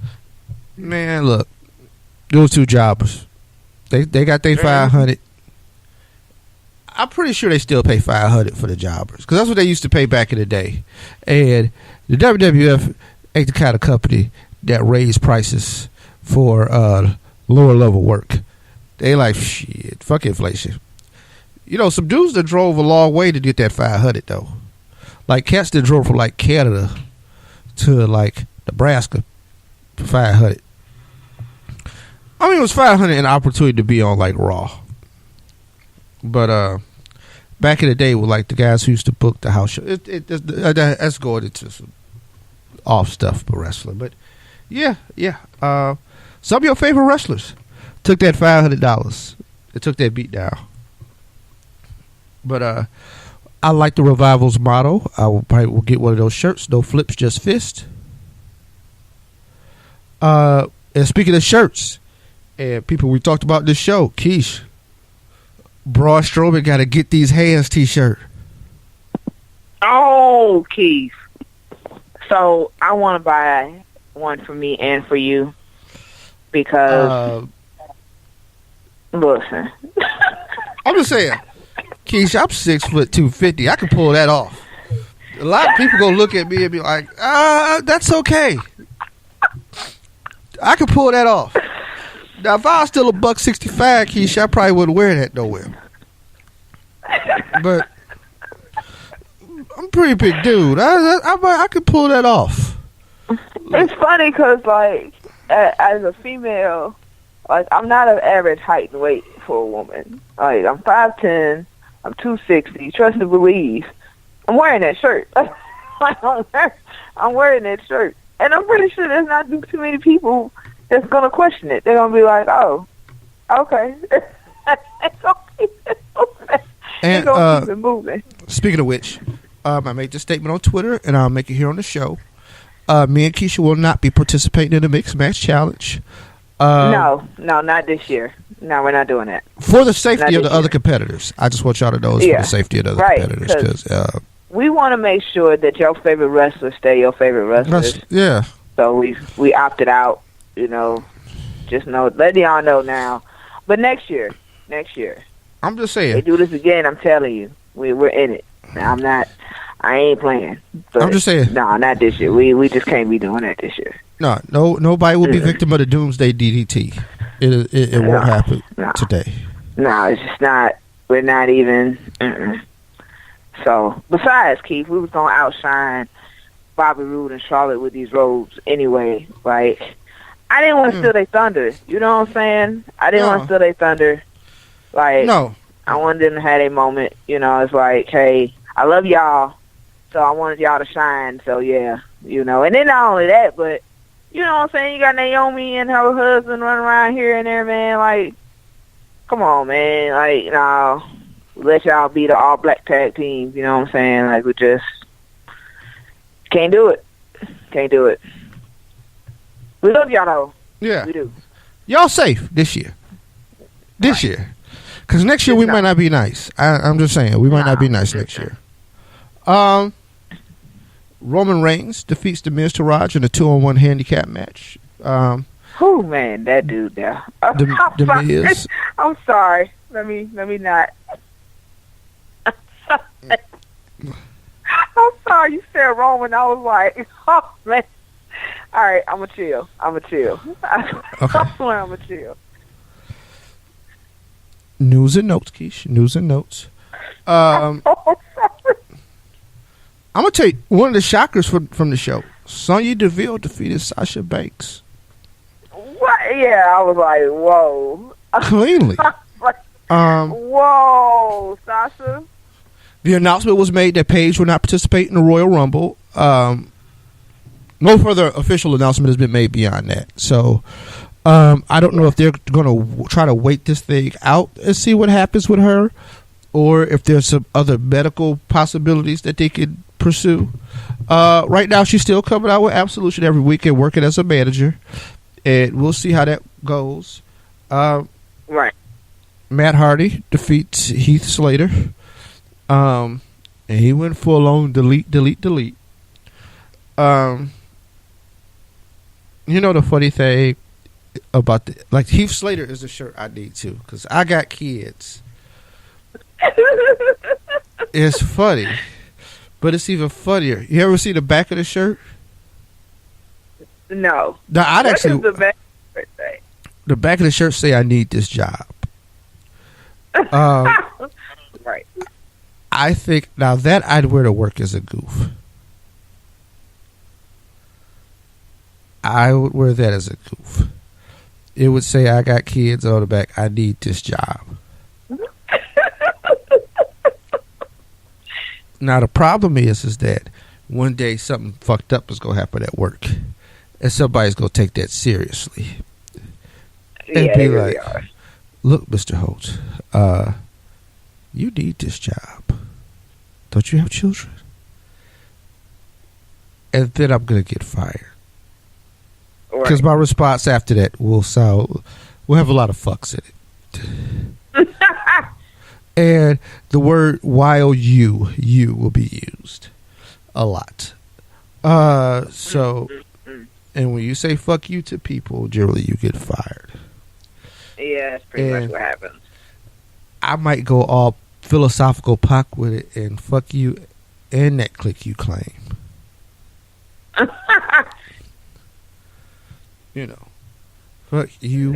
Speaker 5: Man, look, those two jobbers, they got their $500. I'm pretty sure they still pay $500 for the jobbers because that's what they used to pay back in the day. And the WWF ain't the kind of company that raise prices for lower level work. They like, shit, fuck inflation. You know, some dudes that drove a long way to get that $500 though. Like cats that drove from like Canada to like Nebraska for $500. I mean, it was $500 an opportunity to be on like Raw. But back in the day with like the guys who used to book the house show, that's going into some off stuff for wrestling. But yeah. Some of your favorite wrestlers took that $500. They took that beat down. But I like the Revival's motto. I will probably get one of those shirts. No flips, just fist. And speaking of shirts and people we talked about this show, Keish, Braun Strowman got to get these hands t-shirt.
Speaker 6: Oh, Keith. So I want to buy one for me and for you because listen,
Speaker 5: I'm just saying, Keish, I'm 6'250". I can pull that off. A lot of people gonna look at me and be like, that's okay. I can pull that off. Now, if I was still $165, Keish, I probably wouldn't wear that nowhere. But I'm a pretty big dude. I could pull that off.
Speaker 6: It's funny because, like, as a female, like, I'm not of average height and weight for a woman. Like, I'm 5'10", I'm 260. Trust and believe. I'm wearing that shirt. I'm wearing that shirt. And I'm pretty sure there's not too many people that's going to question it. They're going to be like, oh, okay. It's okay.
Speaker 5: And
Speaker 6: keep it moving.
Speaker 5: Speaking of which, I made this statement on Twitter, and I'll make it here on the show. Me and Keisha will not be participating in the Mixed Match Challenge.
Speaker 6: No, not this year. No, we're not doing that.
Speaker 5: For the safety of the other competitors. I just want y'all to know it's for the safety of the other competitors. Because
Speaker 6: we want to make sure that your favorite wrestlers stay your favorite wrestlers.
Speaker 5: Yeah.
Speaker 6: So we opted out, just let y'all know now. But next year.
Speaker 5: I'm just saying.
Speaker 6: They do this again, I'm telling you. We're in it. I ain't playing. But
Speaker 5: I'm just saying.
Speaker 6: No, not this year. We just can't be doing that this year.
Speaker 5: No, nobody will be victim of the Doomsday DDT. It won't happen today.
Speaker 6: No, it's just not. We're not even. So, besides, Keith, we was going to outshine Bobby Roode and Charlotte with these robes anyway. Like, I didn't want to steal their thunder. You know what I'm saying? I didn't want to steal their thunder. Like,
Speaker 5: no.
Speaker 6: I wanted them to have a moment. It's like, hey, I love y'all, so I wanted y'all to shine. So, yeah, And then not only that, but, you know what I'm saying? You got Naomi and her husband running around here and there, man. Like, come on, man. Like, no. Let y'all be the all-black tag team. You know what I'm saying? Like, we just can't do it. Can't do it. We love y'all, though.
Speaker 5: Yeah.
Speaker 6: We do.
Speaker 5: Y'all safe this year. This year. Because next year we might not be nice. I'm just saying. We might not be nice next year. Roman Reigns defeats the Miztourage in a 2-on-1 handicap match.
Speaker 6: Oh, man, that dude there.
Speaker 5: The Miz.
Speaker 6: I'm sorry. Let me not. I'm sorry you said Roman. I was like, oh, man. All right, I'm going to chill. Okay. I swear I'm going to chill.
Speaker 5: News and notes, Keish. News and notes. I'm going to tell you, one of the shockers from the show, Sonya Deville defeated Sasha Banks.
Speaker 6: What? Yeah, I was like, whoa.
Speaker 5: Cleanly.
Speaker 6: Whoa, Sasha.
Speaker 5: The announcement was made that Paige will not participate in the Royal Rumble. No further official announcement has been made beyond that. So, I don't know if they're going to try to wait this thing out and see what happens with her, or if there's some other medical possibilities that they could pursue. Right now, she's still coming out with Absolution every week and working as a manager, and we'll see how that goes.
Speaker 6: Right.
Speaker 5: Matt Hardy defeats Heath Slater, and he went full on delete. The funny thing about Heath Slater is a shirt I need too, because I got kids. It's funny, but it's even funnier. You ever see the back of the shirt?
Speaker 6: No.
Speaker 5: No, I'd actually.
Speaker 6: What does the back of the shirt say?
Speaker 5: The back of the shirt say, "I need this job."
Speaker 6: Right.
Speaker 5: I think now that I'd wear to work as a goof. I would wear that as a goof. It would say, "I got kids," on the back. I need this job. Now the problem is that one day something fucked up is gonna happen at work, and somebody's gonna take that seriously and be like, "Look, Mr. Holt, you need this job. Don't you have children?" And then I'm gonna get fired. Because my response after that will have a lot of fucks in it. And the word "while you will be used a lot. So, and when you say "fuck you" to people, generally you get fired.
Speaker 6: Yeah, that's pretty much what happens.
Speaker 5: I might go all philosophical Pac with it and "fuck you" and that clique you claim. Fuck you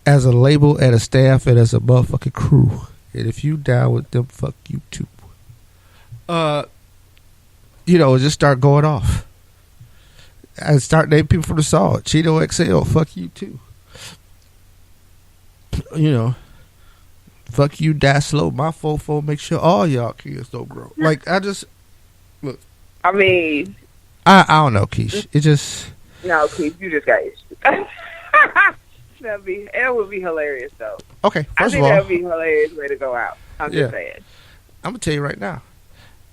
Speaker 5: as a label and a staff and as a motherfucking crew. And if you down with them, fuck you too. Just start going off. And start naming people from the song. Cheeto XL, fuck you too. Fuck you, die slow. My fofo, make sure all y'all kids don't grow. Like, I just, look.
Speaker 6: I mean,
Speaker 5: I don't know, Keish. It just...
Speaker 6: No, Keith, you just got issues. That would be hilarious, though.
Speaker 5: Okay,
Speaker 6: I
Speaker 5: first
Speaker 6: think
Speaker 5: of all...
Speaker 6: that would be a hilarious way to go out. I'm just saying.
Speaker 5: I'm going to tell you right now.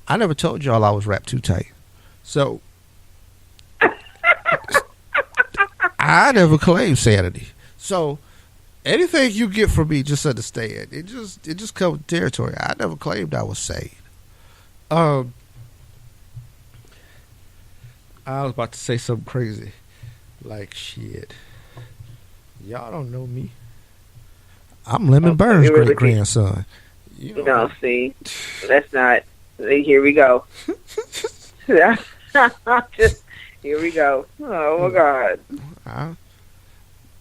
Speaker 5: I never told y'all I was wrapped too tight. So... I never claimed sanity. So... Anything you get from me, just understand. It just comes with territory. I never claimed I was sane. I was about to say something crazy. Like, shit. Y'all don't know me. I'm Lemon Burns' great-grandson. You know,
Speaker 6: see, that's not... Here we go. Here we go. Oh, my God.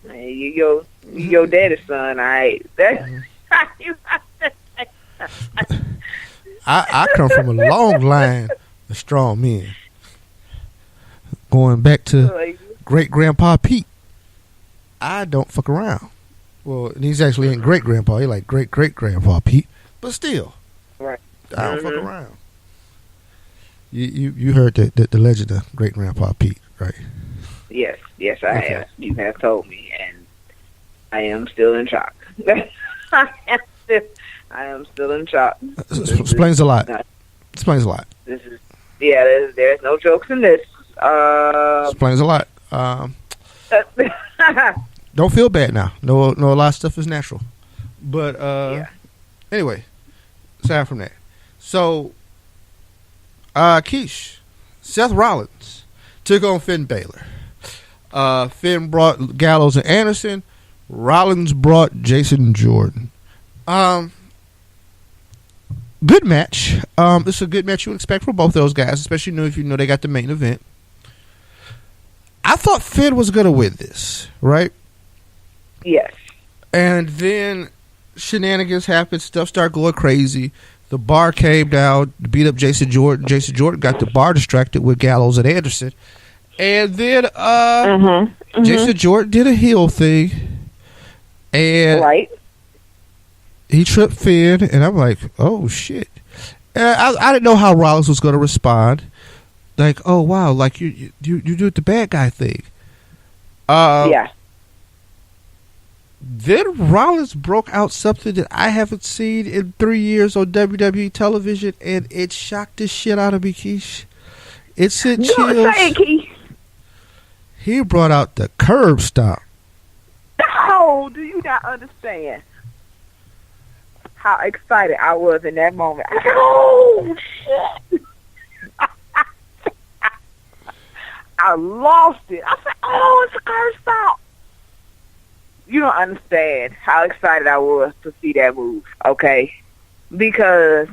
Speaker 6: Hey, you your daddy's son, all right.
Speaker 5: I come from a long line of strong men. Going back to great-grandpa Pete. I don't fuck around. Well, and he's actually ain't great-grandpa. He like great-great-grandpa Pete. But still.
Speaker 6: Right.
Speaker 5: I don't fuck around. You heard the legend of great-grandpa Pete, right?
Speaker 6: Yes, I have. You have told me, and I am still in shock. I am still in shock.
Speaker 5: Explains a lot. Explains a lot.
Speaker 6: This is there's no jokes in this.
Speaker 5: Explains a lot. Don't feel bad now. No, a lot of stuff is natural. But anyway, aside from that, so Keish, Seth Rollins took on Finn Balor. Finn brought Gallows and Anderson. Rollins brought Jason Jordan. Good match. It's a good match you would expect from both those guys, especially if you know they got the main event. I thought Finn was going to win this, right?
Speaker 6: Yes.
Speaker 5: And then shenanigans happened. Stuff started going crazy. The bar came down to beat up Jason Jordan. Jason Jordan got the bar distracted with Gallows and Anderson. And then Jason Jordan did a heel thing. And he tripped Finn. And I'm like, oh, shit. And I didn't know how Rollins was going to respond. Like, oh, wow, like you do the bad guy thing.
Speaker 6: Yeah.
Speaker 5: Then Rollins broke out something that I haven't seen in 3 years on WWE television, and it shocked the shit out of me, Keish. It sent chills. He brought out the curb stomp.
Speaker 6: No, do you not understand how excited I was in that moment? I said, oh, shit. I lost it. I said, oh, it's a curb stomp. You don't understand how excited I was to see that move, okay? Because,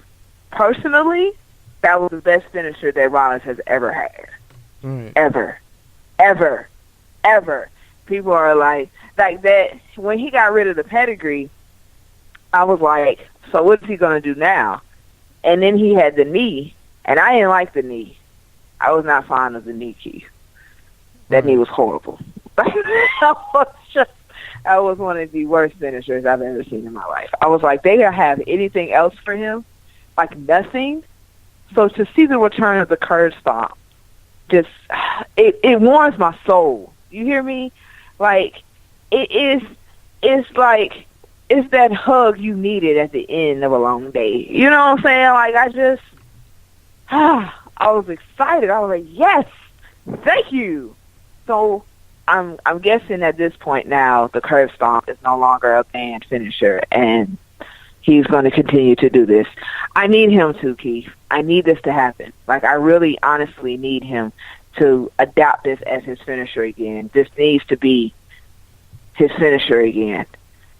Speaker 6: personally, that was the best finisher that Rollins has ever had.
Speaker 5: Right.
Speaker 6: Ever. People are like that. When he got rid of the pedigree, I was like, so what's he going to do now? And then he had the knee, and I didn't like the knee. I was not fond of the knee, Keith. That knee was horrible. That was one of the worst finishers I've ever seen in my life. I was like, they don't have anything else for him, like nothing. So to see the return of the curb stomp, just it warms my soul. You hear me? Like it's that hug you needed at the end of a long day. You know what I'm saying? Like I was excited. I was like, yes, thank you. So I'm guessing at this point now the curb stomp is no longer a banned finisher, and he's going to continue to do this. I need him to, Keith. I need this to happen. Like, I really honestly need him to adopt this as his finisher again. This needs to be his finisher again.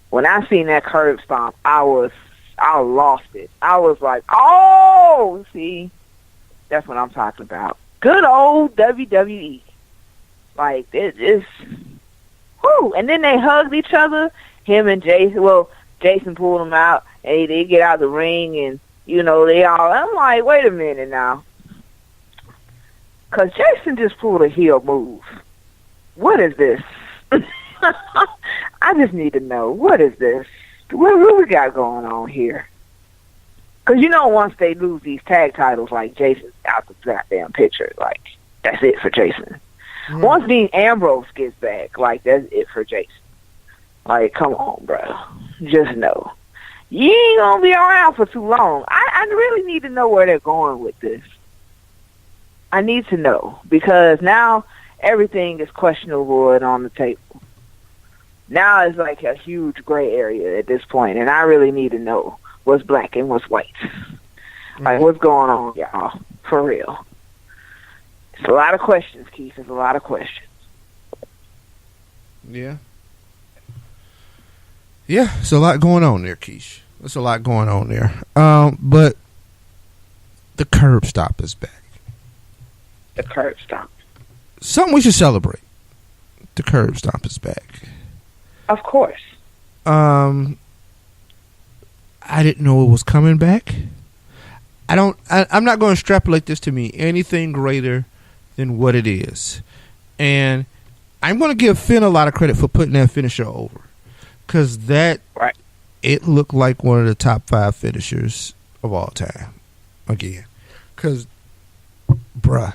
Speaker 6: When I seen that curb stomp, I lost it. I was like, oh, see, that's what I'm talking about. Good old WWE. Like, it is, whoo. And then they hugged each other, him and Jason. Well, Jason pulled him out, and they get out of the ring, and, you know, I'm like, wait a minute now. Because Jason just pulled a heel move. What is this? I just need to know, what is this? What we got going on here? Because, you know, once they lose these tag titles, like, Jason's out the goddamn picture. Like, That's it for Jason. Once Dean Ambrose gets back, like, that's it for Jason. Like, come on, bro. Just know. You ain't gonna be around for too long. I really need to know where they're going with this. I need to know, because now everything is questionable and on the table. Now it's like a huge gray area at this point, and I really need to know what's black and what's white. Like, what's going on, y'all? For real. It's a lot of questions, Keith. It's a lot of questions.
Speaker 5: Yeah. Yeah, it's a lot going on there, Keish. There's a lot going on there. But the curb stop is back.
Speaker 6: The curb stop.
Speaker 5: Something we should celebrate. The curb stop is back.
Speaker 6: Of course.
Speaker 5: I didn't know it was coming back. I'm not going to extrapolate this to me anything greater than what it is. And I'm going to give Finn a lot of credit for putting that finisher over. Because it looked like one of the top 5 finishers of all time. Again. Because, bruh,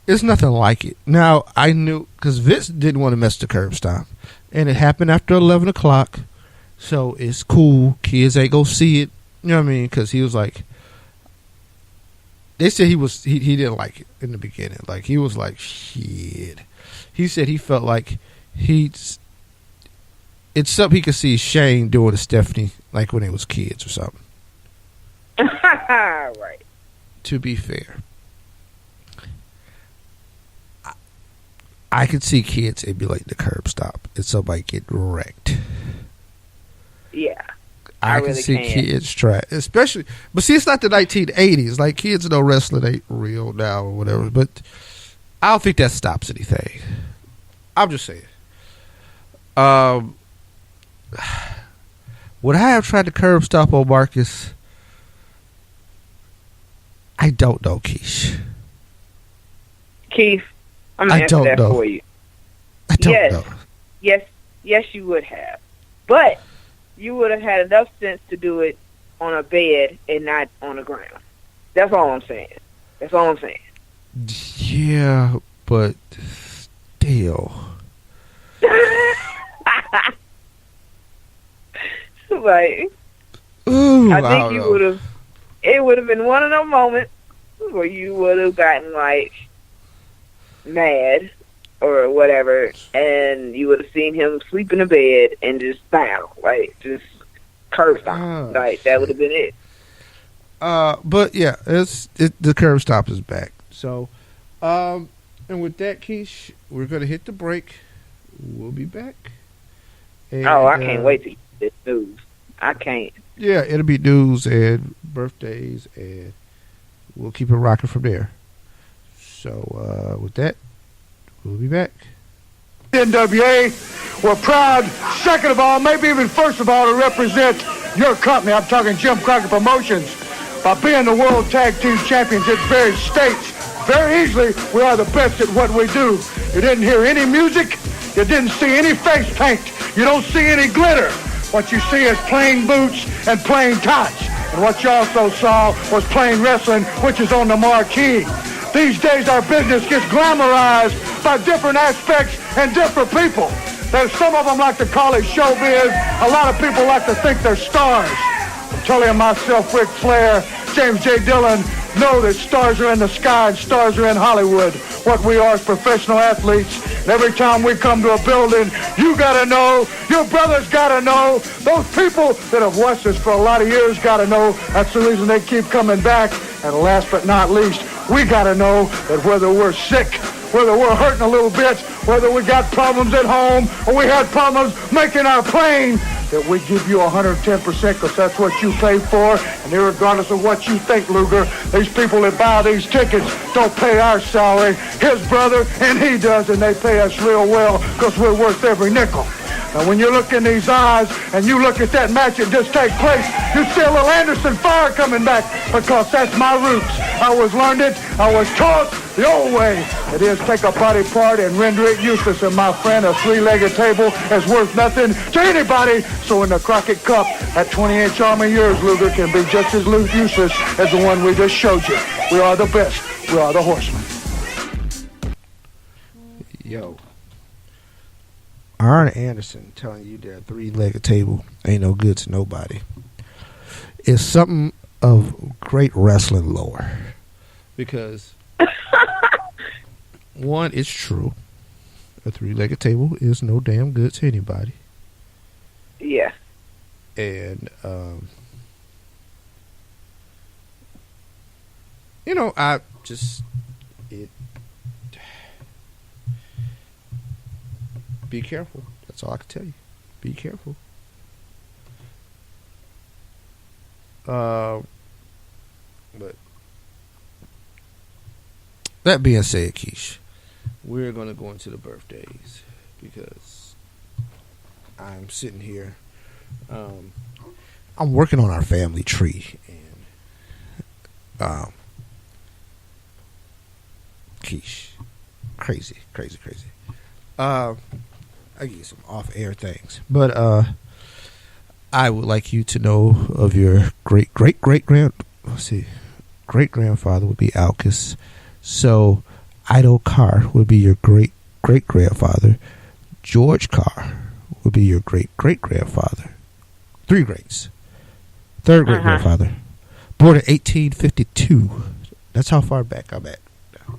Speaker 5: it's nothing like it. Now, I knew, because Vince didn't want to mess the curb stop. And it happened after 11 o'clock. So it's cool. Kids ain't go see it. You know what I mean? Because he was like, they said he didn't like it in the beginning. Like, he was like, shit. He said he felt like it's something he could see Shane doing to Stephanie, like when they was kids or something.
Speaker 6: Right.
Speaker 5: To be fair, I could see kids emulate the curb stop and somebody get wrecked.
Speaker 6: Yeah.
Speaker 5: I can see kids try, especially, but see, it's not the 1980s. Like, kids know wrestling ain't real now or whatever, but I don't think that stops anything. I'm just saying. Would I have tried to curb stop on Marcus? I don't know, Keish.
Speaker 6: Keith, I'm going to answer that for you.
Speaker 5: I don't know.
Speaker 6: Yes, you would have. But you would have had enough sense to do it on a bed and not on the ground. That's all I'm saying.
Speaker 5: Yeah, but still.
Speaker 6: Like,
Speaker 5: Ooh,
Speaker 6: I think you would have. It would have been one of those moments where you would have gotten like mad or whatever, and you would have seen him sleep in the bed and just bow, like just curb stop, like that would have been it.
Speaker 5: But yeah, the curb stop is back. So, and with that, Keish, we're gonna hit the break. We'll be back. And,
Speaker 6: I can't wait to get this news. I can't.
Speaker 5: Yeah, it'll be news and birthdays, and we'll keep it rocking from there. So, with that, we'll be back.
Speaker 1: NWA, we're proud, second of all, maybe even first of all, to represent your company. I'm talking Jim Crockett Promotions. By being the World Tag Team Champions, it very states very easily we are the best at what we do. You didn't hear any music. You didn't see any face paint. You don't see any glitter. What you see is plain boots and plain tights. And what you also saw was plain wrestling, which is on the marquee. These days our business gets glamorized by different aspects and different people. There's some of them like to call it showbiz. A lot of people like to think they're stars. I'm telling myself, Ric Flair, James J. Dillon, know that stars are in the sky and stars are in Hollywood. What we are is professional athletes. And every time we come to a building, you got to know, your brothers got to know, those people that have watched us for a lot of years got to know. That's the reason they keep coming back. And last but not least, we got to know that whether we're sick, whether we're hurting a little bit, whether we got problems at home or we had problems making our plane, that we give you 110% because that's what you pay for. And irregardless of what you think, Luger, these people that buy these tickets don't pay our salary. His brother, and he does, and they pay us real well because we're worth every nickel. Now, when you look in these eyes and you look at that match that just take place, you see a little Anderson fire coming back because that's my roots. I was learned it. I was taught the old way. It is take a body part and render it useless. And my friend, a three-legged table is worth nothing to anybody. So in the Crockett Cup, that 20-inch arm of yours, Luger, can be just as useless as the one we just showed you. We are the best. We are the Horsemen.
Speaker 5: Yo. Arn Anderson telling you that a 3-legged table ain't no good to nobody. It's something of great wrestling lore. Because, one, it's true. A 3-legged table is no damn good to anybody.
Speaker 6: Yeah.
Speaker 5: And, you know, be careful. That's all I can tell you. Be careful. But that being said, Keish, we're going to go into the birthdays because I'm sitting here. I'm working on our family tree, and Keish, crazy. I give you some off-air things, but I would like you to know of your great grandfather would be Alcus. So Idol Carr would be your great grandfather. George Carr would be your great grandfather. 3 greats. 3rd great grandfather. Born in 1852. That's how far back I'm at now.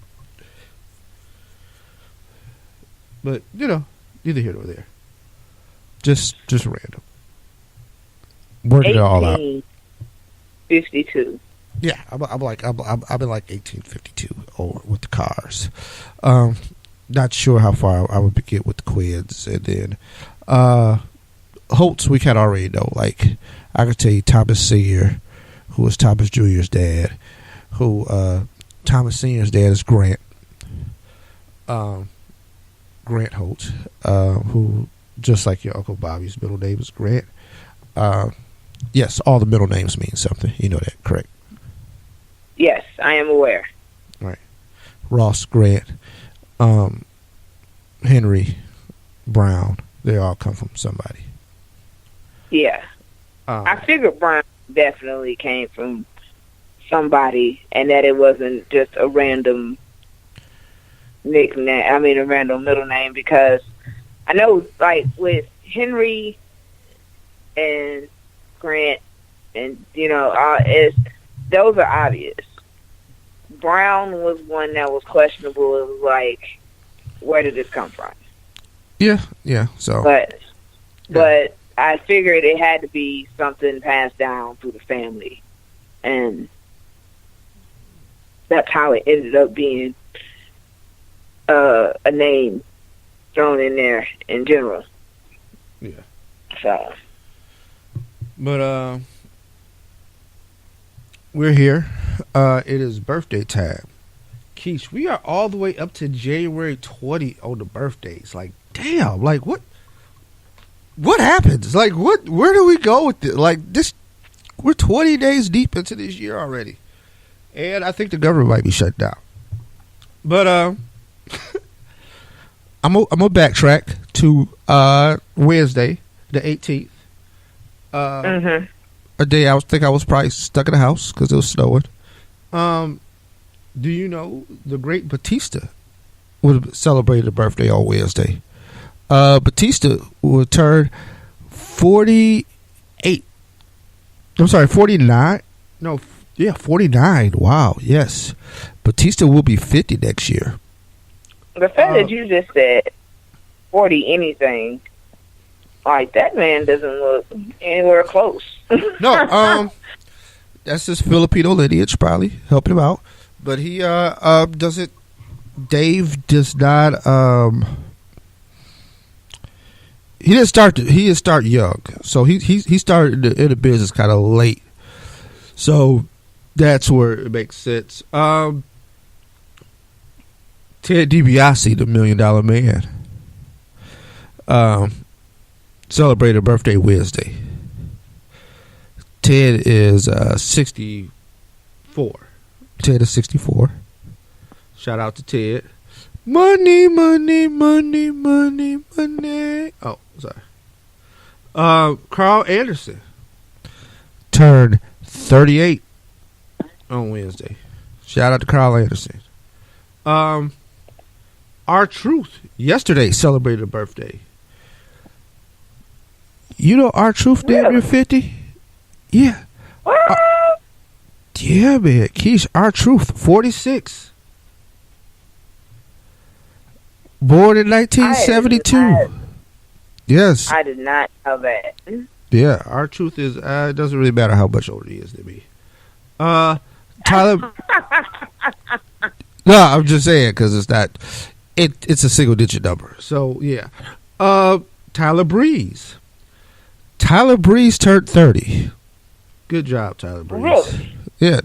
Speaker 5: But you know, neither here nor there. Just random. Working it all out.
Speaker 6: 1852.
Speaker 5: Yeah, I've been like 1852 or with the cars. Not sure how far I would get with the quids, and then Holtz we kind of already know. Like I could tell you Thomas Senior, who was Thomas Jr.'s dad, who Thomas Senior's dad is Grant. Grant Holtz, who just like your Uncle Bobby's middle name is Grant. Yes, all the middle names mean something. You know that, correct?
Speaker 6: Yes, I am aware.
Speaker 5: Right. Ross Grant, Henry Brown, they all come from somebody.
Speaker 6: Yeah. I figured Brown definitely came from somebody, and that it wasn't just a random nickname. I mean, a random middle name, because I know, like, with Henry and Grant, and, you know, those are obvious. Brown was one that was questionable. It was like, where did this come from?
Speaker 5: Yeah. So,
Speaker 6: but I figured it had to be something passed down through the family, and that's how it ended up being a name thrown in there in general.
Speaker 5: Yeah.
Speaker 6: So,
Speaker 5: but we're here. It is birthday time. Keish, we are all the way up to January 20 on the birthdays. Like, damn, like what happens? Like, where do we go with this? Like, this, we're 20 days deep into this year already. And I think the government might be shut down. But I'm gonna backtrack to Wednesday, the 18th. A day I was probably stuck in the house because it was snowing. Do you know the great Batista would have celebrated a birthday on Wednesday? Batista would turn 48. I'm sorry, 49. No, yeah, 49. Wow, yes. Batista will be 50 next year.
Speaker 6: The fact that you just said 40 anything, like, that man doesn't look anywhere close.
Speaker 5: No, that's his Filipino lineage probably helping him out. But he doesn't. Dave does not. He didn't start. He didn't start young, so he started in the business kind of late. So that's where it makes sense. Ted DiBiase, the $1 Million Man, celebrated birthday Wednesday. Ted is 64. Ted is 64. Shout out to Ted. Money. Oh, sorry. Carl Anderson turned 38 on Wednesday. Shout out to Carl Anderson. R-Truth yesterday celebrated a birthday. You know R-Truth damn near 50? Yeah. Yeah, man. Keish, R-Truth, 46. Born in 1972. Yes.
Speaker 6: I did not know that.
Speaker 5: Yeah, R-Truth is, it doesn't really matter how much older he is than me. Tyler. No, I'm just saying because it's not, it's a single digit number. So, yeah. Tyler Breeze. Tyler Breeze turned 30. Good job, Tyler Breeze.
Speaker 6: Really?
Speaker 5: Yeah,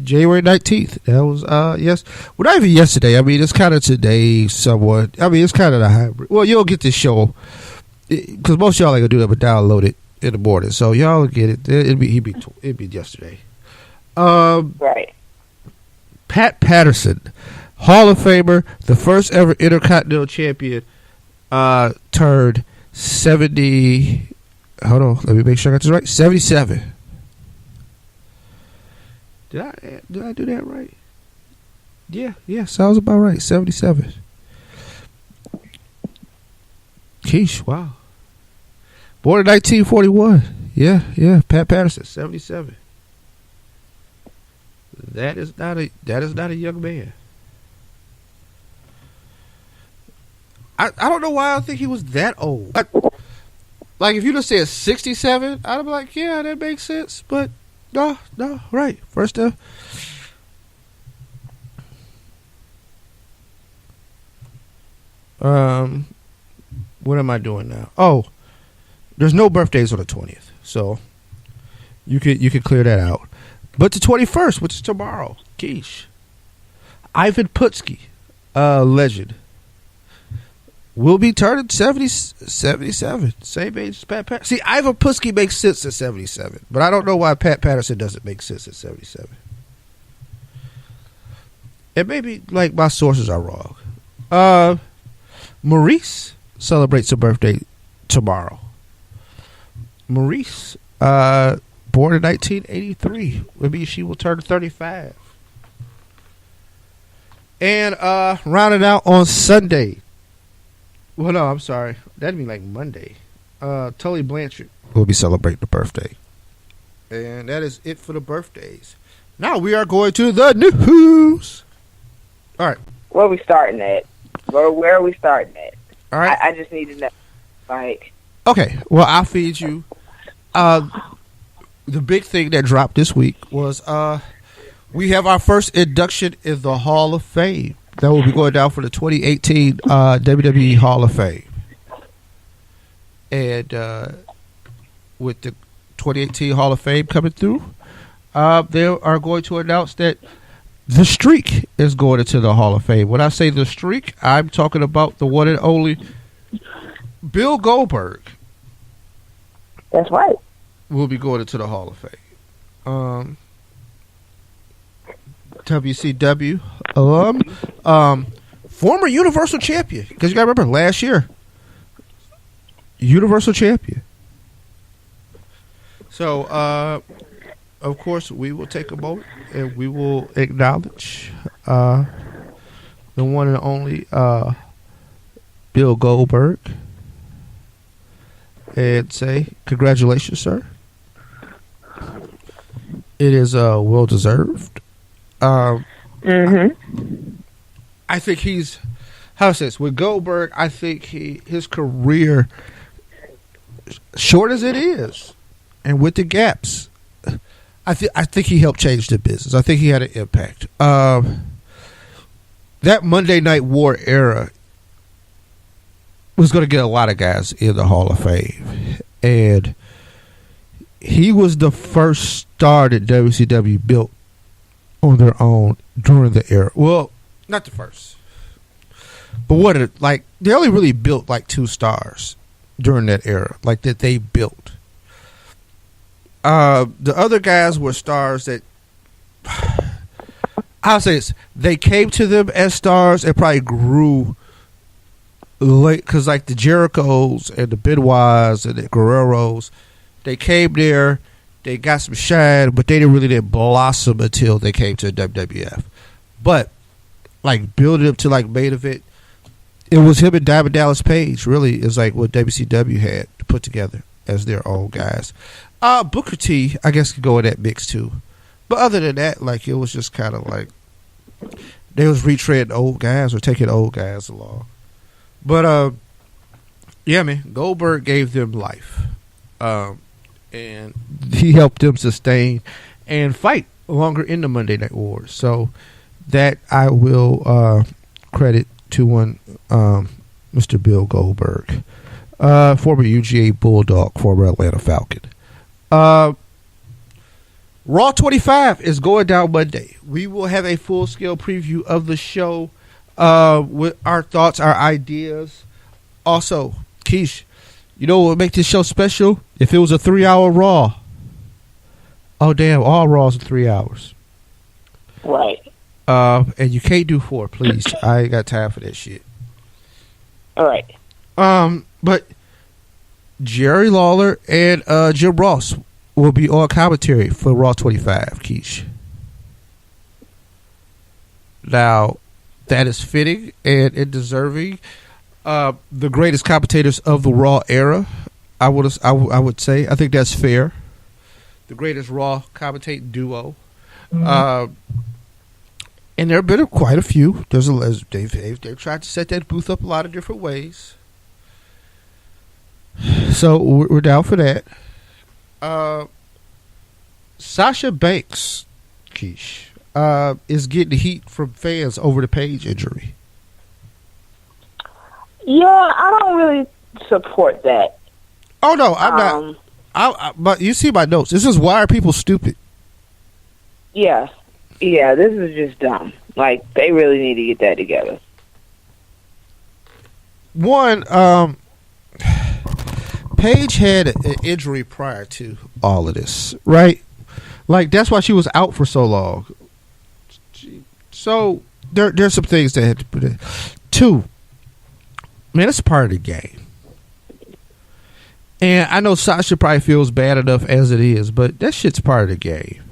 Speaker 5: January 19th. That was, yes. Well, not even yesterday. I mean, it's kind of today somewhat. I mean, it's kind of the hybrid. Well, you'll get this show because most of y'all ain't going to do that but download it in the morning. So, y'all will get it. It'd be yesterday.
Speaker 6: Right.
Speaker 5: Pat Patterson, Hall of Famer, the first ever Intercontinental Champion, turned 70. Hold on, let me make sure I got this right. 77. Did I do that right? Yeah, sounds about right. 77. Keesh, wow. Born in 1941. Yeah, Pat Patterson, 77. That is not a young man. I don't know why I think he was that old. Like if you just said 67, I'd be like, yeah, that makes sense. But no, right. First what am I doing now? Oh, there's no birthdays on the 20th, so you could clear that out. But the 21st, which is tomorrow, Keish, Ivan Putski, legend, will be turning 77. Same age as Pat Patterson. See, Ivan Putski makes sense at 77, but I don't know why Pat Patterson doesn't make sense at 77. And maybe, like, my sources are wrong. Maurice celebrates her birthday tomorrow. Maurice, born in 1983. Maybe she will turn 35. And rounding out on Sunday. Well, no, I'm sorry. That'd be like Monday. Tully Blanchard will be celebrating the birthday. And that is it for the birthdays. Now we are going to the news. All right.
Speaker 6: Where are we starting at? Where are we starting at?
Speaker 5: All right.
Speaker 6: I just need to know. Like.
Speaker 5: Okay. Well, I'll feed you. The big thing that dropped this week was we have our first induction in the Hall of Fame. That will be going down for the 2018 WWE Hall of Fame. And with the 2018 Hall of Fame coming through, they are going to announce that The Streak is going into the Hall of Fame. When I say The Streak, I'm talking about the one and only Bill Goldberg.
Speaker 6: That's right.
Speaker 5: Will be going into the Hall of Fame. WCW alum, former Universal Champion. Because you got to remember, last year, Universal Champion. So, of course, we will take a moment and we will acknowledge the one and only Bill Goldberg and say, congratulations, sir. It is well deserved. I think he's, how to say this, with Goldberg, I think his career, short as it is, and with the gaps, I think he helped change the business. I think he had an impact. That Monday Night War era was going to get a lot of guys in the Hall of Fame, and he was the first star that WCW built on their own during the era. Well, not the first, but they only really built like 2 stars during that era, like that they built. The other guys were stars that, I'll say this, they came to them as stars and probably grew late, because like the Jerichos and the Benoits and the Guerreros, they came there, they got some shine, but they didn't blossom until they came to WWF. But like build it up to like main event. It was him and Diamond Dallas Page. Really, is like what WCW had to put together as their own guys. Booker T, I guess, could go in that mix too. But other than that, like it was just kind of like they was retreading old guys or taking old guys along. But yeah, man, Goldberg gave them life, and he helped them sustain and fight longer in the Monday Night Wars. So that I will credit to one Mr. Bill Goldberg, former UGA Bulldog, former Atlanta Falcon. Raw 25 is going down Monday. We will have a full-scale preview of the show with our thoughts, our ideas. Also, Keish, you know what would make this show special? If it was a 3-hour Raw. Oh, damn, all Raws are 3 hours.
Speaker 6: Right.
Speaker 5: And you can't do 4, please. I ain't got time for that shit.
Speaker 6: All right.
Speaker 5: But Jerry Lawler and Jim Ross will be on commentary for Raw 25, Keish. Now, that is fitting and deserving. The greatest commentators of the Raw era, I would say. I think that's fair. The greatest Raw commentating duo. And there have been quite a few. They've tried to set that booth up a lot of different ways. So we're down for that. Sasha Banks, Keish, is getting heat from fans over the Paige injury.
Speaker 6: Yeah, I don't really support that.
Speaker 5: Oh no, I'm not. But you see my notes. This is why are people stupid?
Speaker 6: Yeah, this is just dumb. Like they really need to get that together.
Speaker 5: One, Paige had an injury prior to all of this, right? Like that's why she was out for so long. So there's some things that had to put in. Two, man, it's part of the game. And I know Sasha probably feels bad enough as it is, but that shit's part of the game.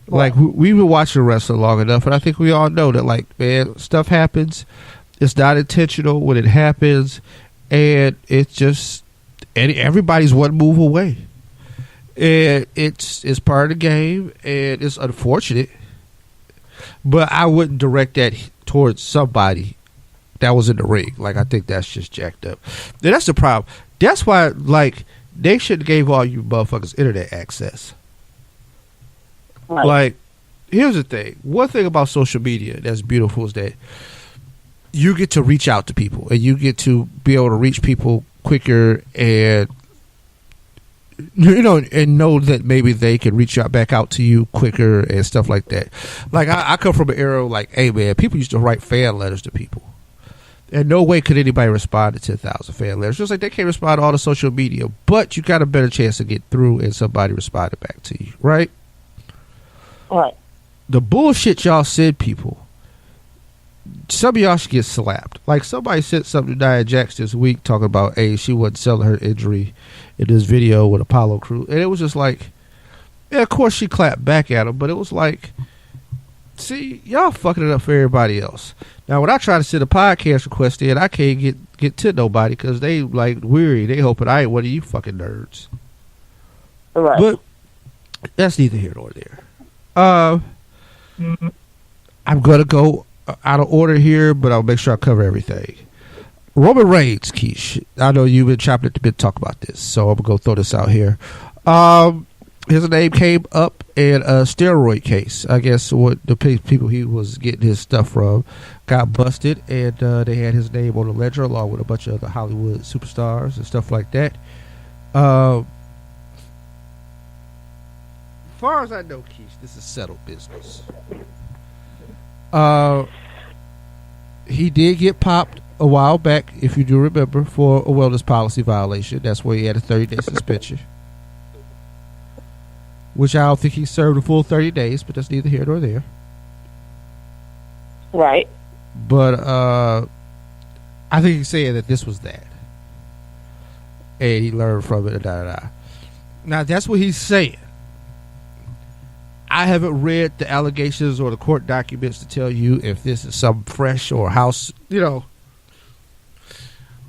Speaker 5: Like we've been watching wrestling long enough, and I think we all know that, like, man, stuff happens. It's not intentional when it happens, and it's just everybody's one move away. And it's part of the game, and it's unfortunate. But I wouldn't direct that towards somebody that was in the ring. Like, I think that's just jacked up. And that's the problem. That's why, like, they should have gave all you motherfuckers internet access. Right. Like, here's the thing. One thing about social media that's beautiful is that you get to reach out to people, and you get to be able to reach people quicker, and you know, and know that maybe they can reach out back out to you quicker and stuff like that. Like I come from an era like, hey man, people used to write fan letters to people, and no way could anybody respond to 10,000 fan letters. Just like they can't respond to all the social media, but you got a better chance to get through and somebody responded back to you, right?
Speaker 6: Right.
Speaker 5: The bullshit y'all send people, some of y'all should get slapped. Like somebody sent something to Nia Jax this week talking about, hey, she wasn't selling her injury in this video with Apollo Crew, and it was just like, yeah, of course she clapped back at him, but it was like, see, y'all fucking it up for everybody else. Now when I try to send a podcast request in, I can't get to nobody because they like weary. They hoping I ain't one of you fucking nerds.
Speaker 6: Right.
Speaker 5: But that's neither here nor there. I'm gonna go out of order here, but I'll make sure I cover everything. Roman Reigns, Keish. I know you've been chopping at the bit to talk about this, so I'm gonna go throw this out here. His name came up in a steroid case. I guess what the people he was getting his stuff from got busted, and they had his name on the ledger along with a bunch of other Hollywood superstars and stuff like that. As far as I know, Keish, this is settled business. He did get popped a while back, if you do remember, for a wellness policy violation. That's where he had a 30-day suspension, which I don't think he served a full 30 days, but that's neither here nor there.
Speaker 6: Right.
Speaker 5: But I think he's saying that this was that, and he learned from it. Now that's what he's saying. I haven't read the allegations or the court documents to tell you if this is some fresh or house,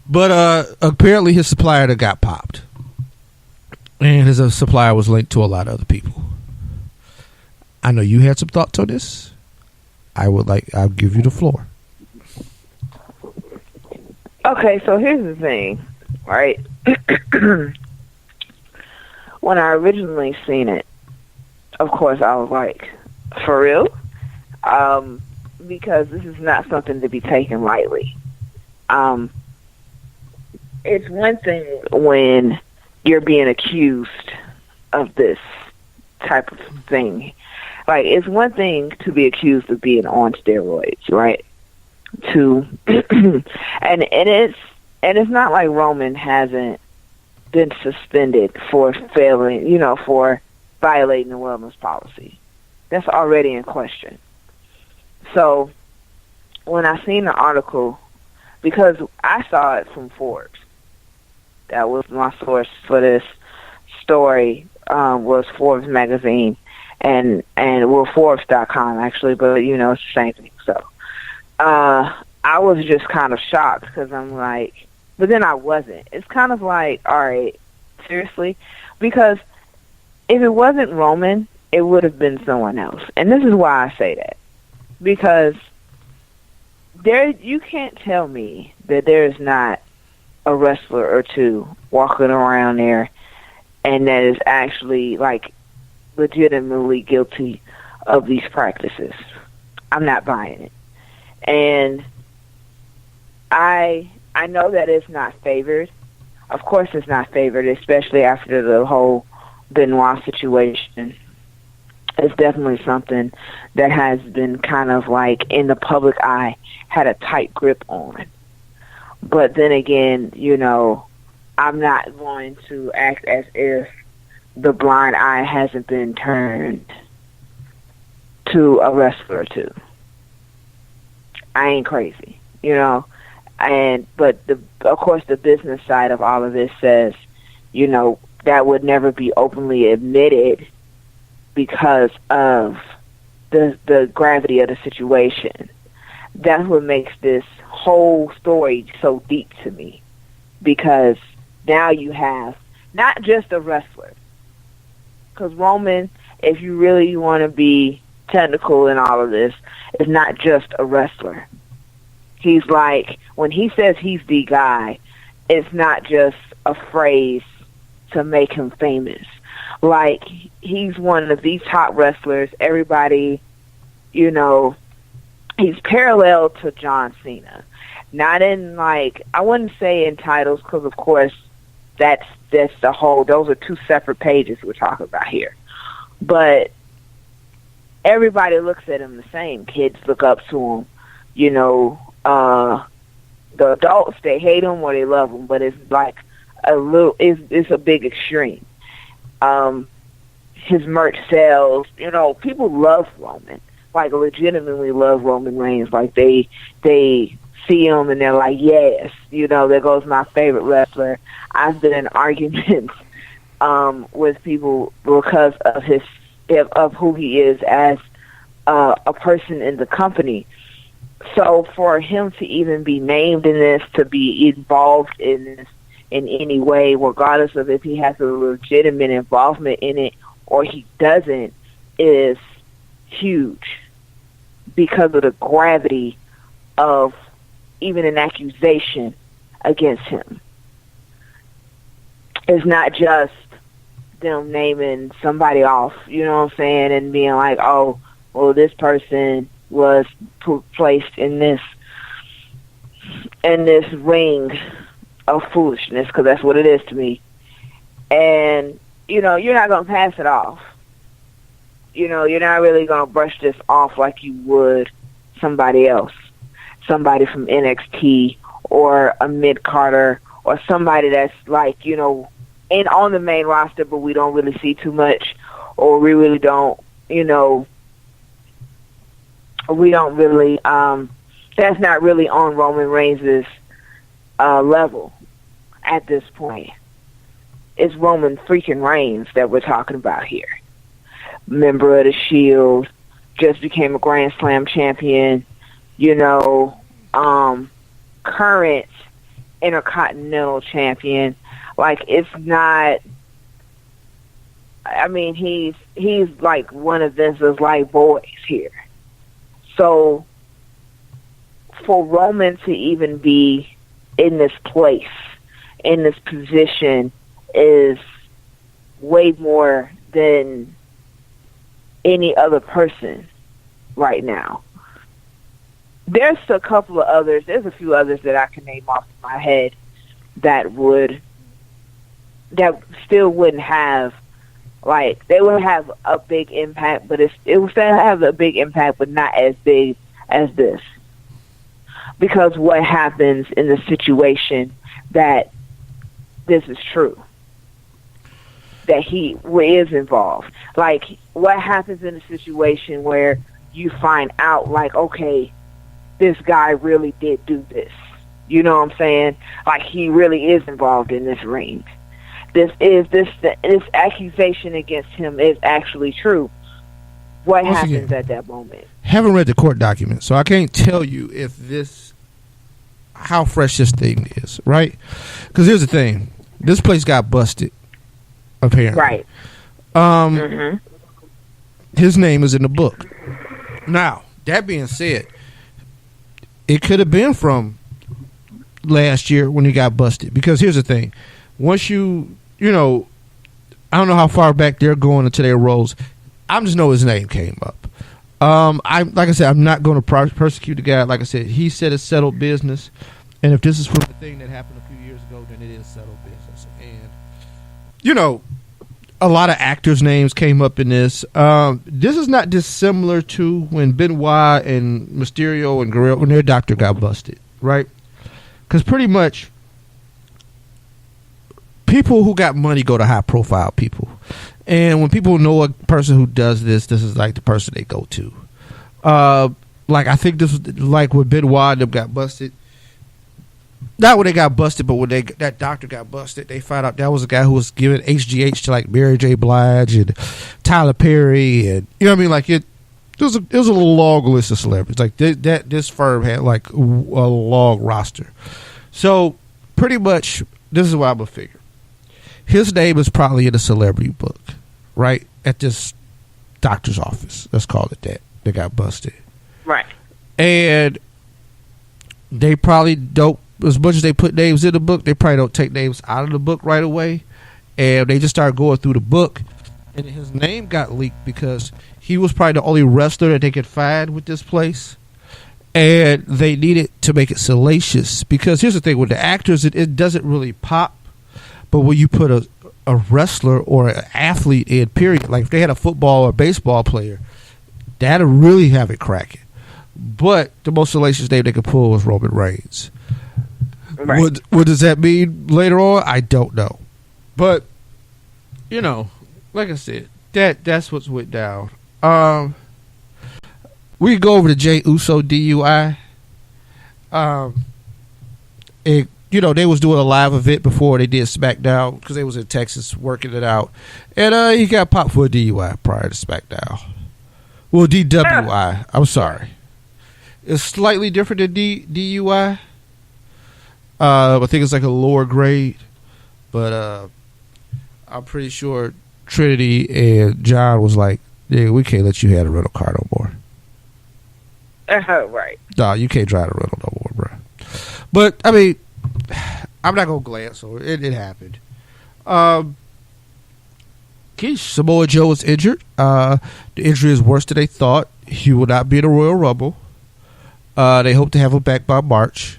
Speaker 5: But apparently his supplier got popped. And his supplier was linked to a lot of other people. I know you had some thoughts on this. I'll give you the floor.
Speaker 6: Okay, so here's the thing, right? When I originally seen it, of course, I was like, for real? Because this is not something to be taken lightly. It's one thing when you're being accused of this type of thing. Like, it's one thing to be accused of being on steroids, right? And it's not like Roman hasn't been suspended for failing, for violating the wellness policy. That's already in question. So when I seen the article, because I saw it from Forbes, that was my source for this story, was Forbes magazine and Forbes.com actually, but it's the same thing. So I was just kind of shocked because I'm like, but then I wasn't. It's kind of like, all right, seriously? Because if it wasn't Roman, it would have been someone else. And this is why I say that. Because you can't tell me that there's not a wrestler or two walking around there and that is actually, like, legitimately guilty of these practices. I'm not buying it. And I know that it's not favored. Of course it's not favored, especially after the whole Benoit situation. It's definitely something that has been kind of like in the public eye, had a tight grip on. But then again, I'm not going to act as if the blind eye hasn't been turned to a wrestler or two. I ain't crazy, but of course the business side of all of this says, that would never be openly admitted because of the gravity of the situation. That's what makes this whole story so deep to me, because now you have not just a wrestler, because Roman, if you really want to be technical in all of this, is not just a wrestler. He's like, when he says he's the guy, it's not just a phrase to make him famous. Like, he's one of the top wrestlers. Everybody, he's parallel to John Cena. Not in, like, I wouldn't say in titles, because of course that's the whole, those are two separate pages we're talking about here. But everybody looks at him the same. Kids look up to him. The adults, they hate him or they love him, but it's like it's a big extreme. His merch sells, people love Roman, like legitimately love Roman Reigns. Like they see him and they're like, yes, there goes my favorite wrestler. I've been in arguments with people because of who he is as a person in the company. So for him to even be named in this, to be involved in this in any way, regardless of if he has a legitimate involvement in it or he doesn't, is huge because of the gravity of even an accusation against him. It's not just them naming somebody off, and being like, oh, well, this person was placed in this ring of foolishness, because that's what it is to me. And, you're not going to pass it off. You're not really going to brush this off like you would somebody else, somebody from NXT or a mid-carder or somebody that's like, and on the main roster, but we don't really see too much, or we really don't, we don't really, that's not really on Roman Reigns' level at this point. It's Roman freaking Reigns that we're talking about here. member of the Shield, just became a Grand Slam champion, current Intercontinental champion. Like, it's not, I mean, he's like one of Vince's like boys here. So for Roman to even be in this place, in this position, is way more than any other person right now. There's a couple of others. There's a few others that I can name off my head that still wouldn't have, like, they would have a big impact, but it would still have a big impact, but not as big as this. Because what happens in the situation that this is true, that he is involved. Like, what happens in a situation where you find out, like, okay, this guy really did do this. You know what I'm saying? Like, he really is involved in this ring. This accusation against him is actually true. What happens at that moment?
Speaker 5: Haven't read the court document, so I can't tell you how fresh this thing is, right? Because here's the thing: this place got busted, apparently.
Speaker 6: Right.
Speaker 5: His name is in the book. Now, that being said, it could have been from last year when he got busted. Because here's the thing: once I don't know how far back they're going into their roles. I just know his name came up. Like I said, I'm not going to persecute the guy. Like I said, he said it's settled business, and if this is from the thing that happened a few years ago, then it is settled business. And a lot of actors' names came up in this. This is not dissimilar to when Benoit and Mysterio and Guerrero, when their doctor got busted, right? Because pretty much people who got money go to high-profile people. And when people know a person who does this is like the person they go to. Like, I think this was like when Benoit and them got busted. Not when they got busted, but when that doctor got busted, they found out that was a guy who was giving HGH to like Mary J. Blige and Tyler Perry, and you know what I mean. Like it was a little long list of celebrities. Like this firm had like a long roster. So pretty much, this is what I'm gonna figure. His name is probably in a celebrity book, right? At this doctor's office. Let's call it that. They got busted.
Speaker 6: Right.
Speaker 5: And they probably don't, as much as they put names in the book, they probably don't take names out of the book right away. And they just start going through the book. And his name got leaked because he was probably the only wrestler that they could find with this place. And they needed to make it salacious. Because here's the thing, with the actors, it doesn't really pop. But when you put a wrestler or an athlete in, period, like if they had a football or baseball player, that'll really have it cracking. But the most salacious name they could pull was Roman Reigns. Right. What does that mean later on? I don't know. But, like I said, that's what's went down. We go over to Jey Uso DUI. They was doing a live event before they did SmackDown because they was in Texas working it out. And he got popped for a DUI prior to SmackDown. Well, DWI. I'm sorry. It's slightly different than DUI. I think it's like a lower grade. But I'm pretty sure Trinity and John was like, yeah, we can't let you have a rental car no more.
Speaker 6: Right. No,
Speaker 5: you can't drive a rental no more, bro. But, I mean, I'm not going to glance, so it happened. Samoa Joe is injured. The injury is worse than they thought. He will not be in the Royal Rumble. They hope to have him back by March.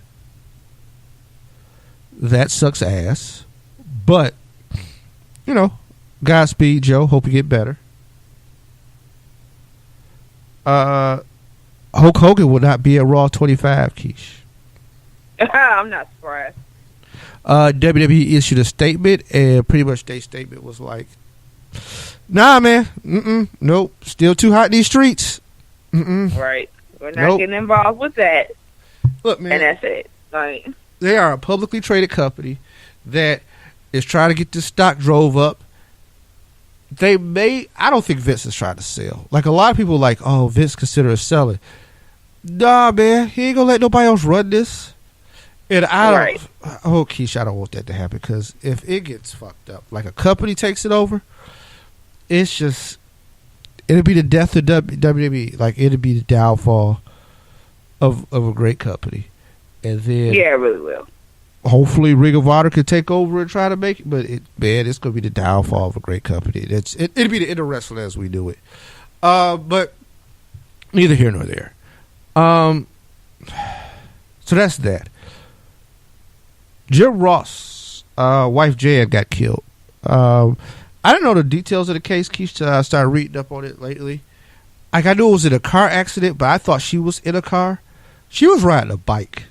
Speaker 5: That sucks ass. But, Godspeed, Joe. Hope you get better. Hulk Hogan will not be at Raw 25, Keish.
Speaker 6: I'm not surprised.
Speaker 5: WWE issued a statement, and pretty much their statement was like, nah, man. Nope. Still too hot in these streets.
Speaker 6: Right. We're not getting involved with that.
Speaker 5: Look, man.
Speaker 6: And that's it. Right.
Speaker 5: They are a publicly traded company that is trying to get this stock drove up. I don't think Vince is trying to sell. Like, a lot of people like, oh, Vince considers selling. Nah, man, he ain't gonna let nobody else run this. And Keisha, I don't want that to happen, because if it gets fucked up, like a company takes it over, it's just, it'll be the death of WWE. Like, it'll be the downfall of a great company. And then,
Speaker 6: yeah, it really will.
Speaker 5: Hopefully, Ring of Honor can take over and try to make it, but it's going to be the downfall of a great company. It'll be the end of wrestling as we do it. But neither here nor there. So that's that. Jim Ross, wife Jan, got killed. I didn't know the details of the case, Keisha. I started reading up on it lately. Like, I knew it was in a car accident, but I thought she was in a car. She was riding a bike.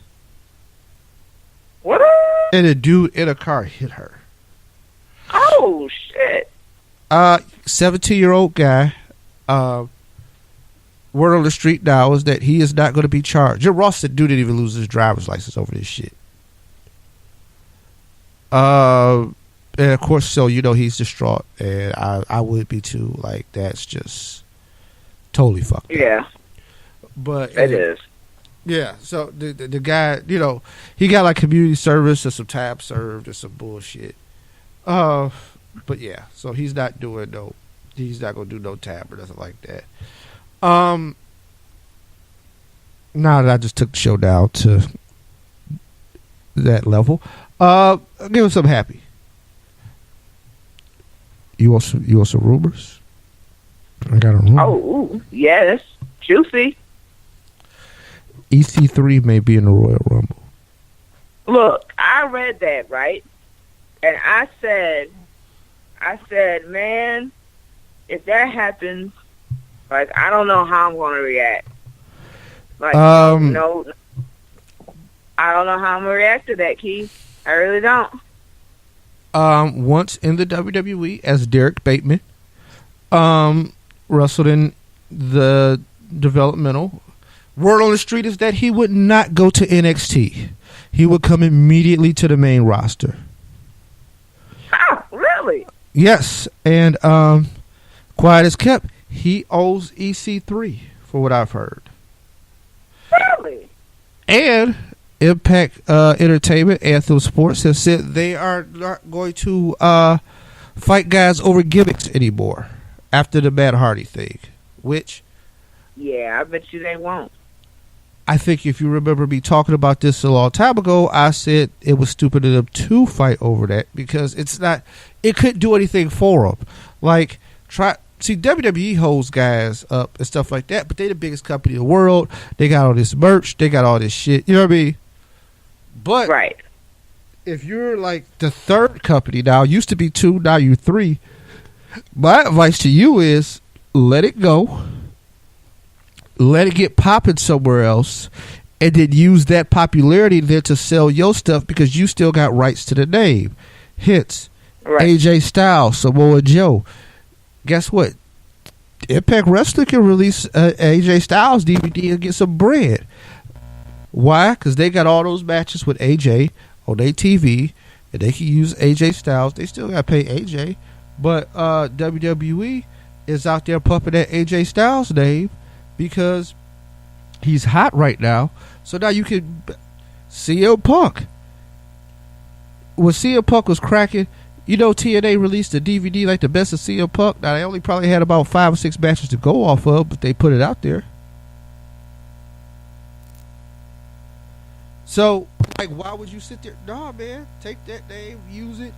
Speaker 6: What?
Speaker 5: And a dude in a car hit her.
Speaker 6: Oh, shit.
Speaker 5: 17-year-old guy. Word on the street now is that he is not going to be charged. Jim Ross said dude didn't even lose his driver's license over this shit. And of course, so he's distraught, and I would be too. Like, that's just totally fucked up.
Speaker 6: Yeah.
Speaker 5: But
Speaker 6: it is.
Speaker 5: Yeah, so the guy, he got like community service and some time served and some bullshit. But yeah, so he's not gonna do no time or nothing like that. Now that I just took the show down to that level, I'll give him something happy. You want some rumors? I got a rumor.
Speaker 6: Oh, yes, juicy.
Speaker 5: EC3 may be in the Royal Rumble.
Speaker 6: Look, I read that, right? And I said, man, if that happens, like, I don't know how I'm going to react. Like, no, I don't know how I'm going to react to that, Keith. I really don't.
Speaker 5: Once in the WWE as Derek Bateman, wrestled in the developmental. Word on the street is that he would not go to NXT. He would come immediately to the main roster.
Speaker 6: Oh, really?
Speaker 5: Yes, and quiet as kept, he owes EC3 for what I've heard.
Speaker 6: Really?
Speaker 5: And Impact Entertainment, Anthem Sports, have said they are not going to fight guys over gimmicks anymore after the Matt Hardy thing, which...
Speaker 6: Yeah, I bet you they won't.
Speaker 5: I think if you remember me talking about this a long time ago, I said it was stupid of them to fight over that because it couldn't do anything for them. Like, WWE holds guys up and stuff like that, but they the biggest company in the world. They got all this merch. They got all this shit. You know what I mean? But
Speaker 6: right.
Speaker 5: If you're like the third company now, used to be two, now you're three. My advice to you is let it go. Let it get popping somewhere else, and then use that popularity there to sell your stuff because you still got rights to the name. Hence, right. AJ Styles, Samoa Joe. Guess what? Impact Wrestling can release AJ Styles DVD and get some bread. Why? Because they got all those matches with AJ on their TV, and they can use AJ Styles. They still got to pay AJ, but WWE is out there pumping that AJ Styles name because he's hot right now. So now you can CM Punk. When CM Punk was cracking, TNA released a DVD like the best of CM Punk. Now they only probably had about 5 or 6 matches to go off of, but they put it out there. So, like, why would you sit there? Nah, man, take that name, use it,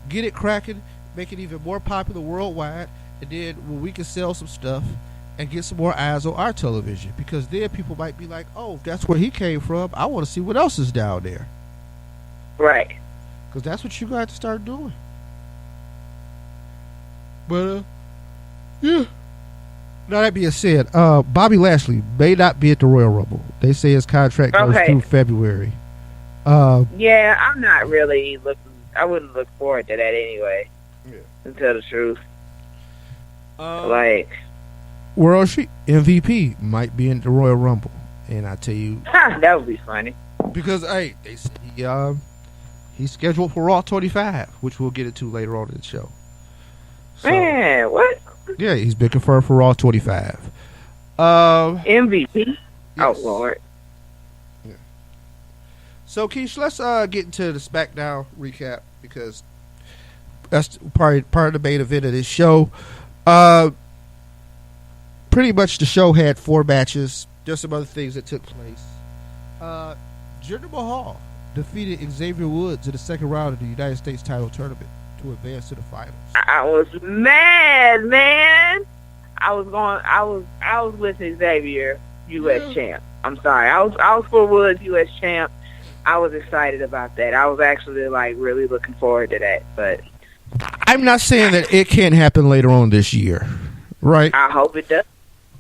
Speaker 5: get it cracking, make it even more popular worldwide, and then when we can sell some stuff and get some more eyes on our television, because then people might be like, oh, that's where he came from. I want to see what else is down there.
Speaker 6: Right.
Speaker 5: Because that's what you got to start doing. But, yeah. Now, that being said, Bobby Lashley may not be at the Royal Rumble. They say his contract goes through February.
Speaker 6: Yeah, I'm not really looking. I wouldn't look forward to that anyway. Yeah. To tell the truth.
Speaker 5: World Street MVP might be in the Royal Rumble. And I tell you.
Speaker 6: That would be funny.
Speaker 5: Because, hey, they say he's scheduled for Raw 25, which we'll get into later on in the show. So,
Speaker 6: Man, what?
Speaker 5: yeah, he's been confirmed for Raw 25.
Speaker 6: MVP?
Speaker 5: Yes.
Speaker 6: Oh, Lord.
Speaker 5: Yeah. So, Keish, let's get into the SmackDown recap because that's part of the main event of this show. Pretty much the show had 4 matches. Just some other things that took place. Jinder Mahal defeated Xavier Woods in the second round of the United States title tournament to advance to the finals.
Speaker 6: I was mad, man. I was with Xavier, U.S. champ. I'm sorry. I was for Woods, U.S. champ. I was excited about that. I was actually really looking forward to that. But
Speaker 5: I'm not saying that it can't happen later on this year, right?
Speaker 6: I hope it does.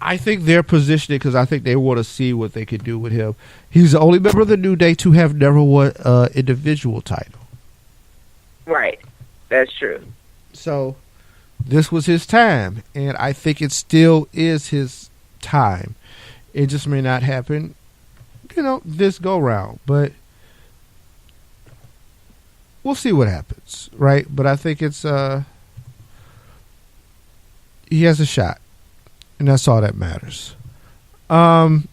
Speaker 5: I think they're positioning because I think they want to see what they can do with him. He's the only member of the New Day to have never won an individual title.
Speaker 6: Right. That's true.
Speaker 5: So this was his time, and I think it still is his time. It just may not happen, this go round, but we'll see what happens, right? But I think it's he has a shot. And that's all that matters. Bobby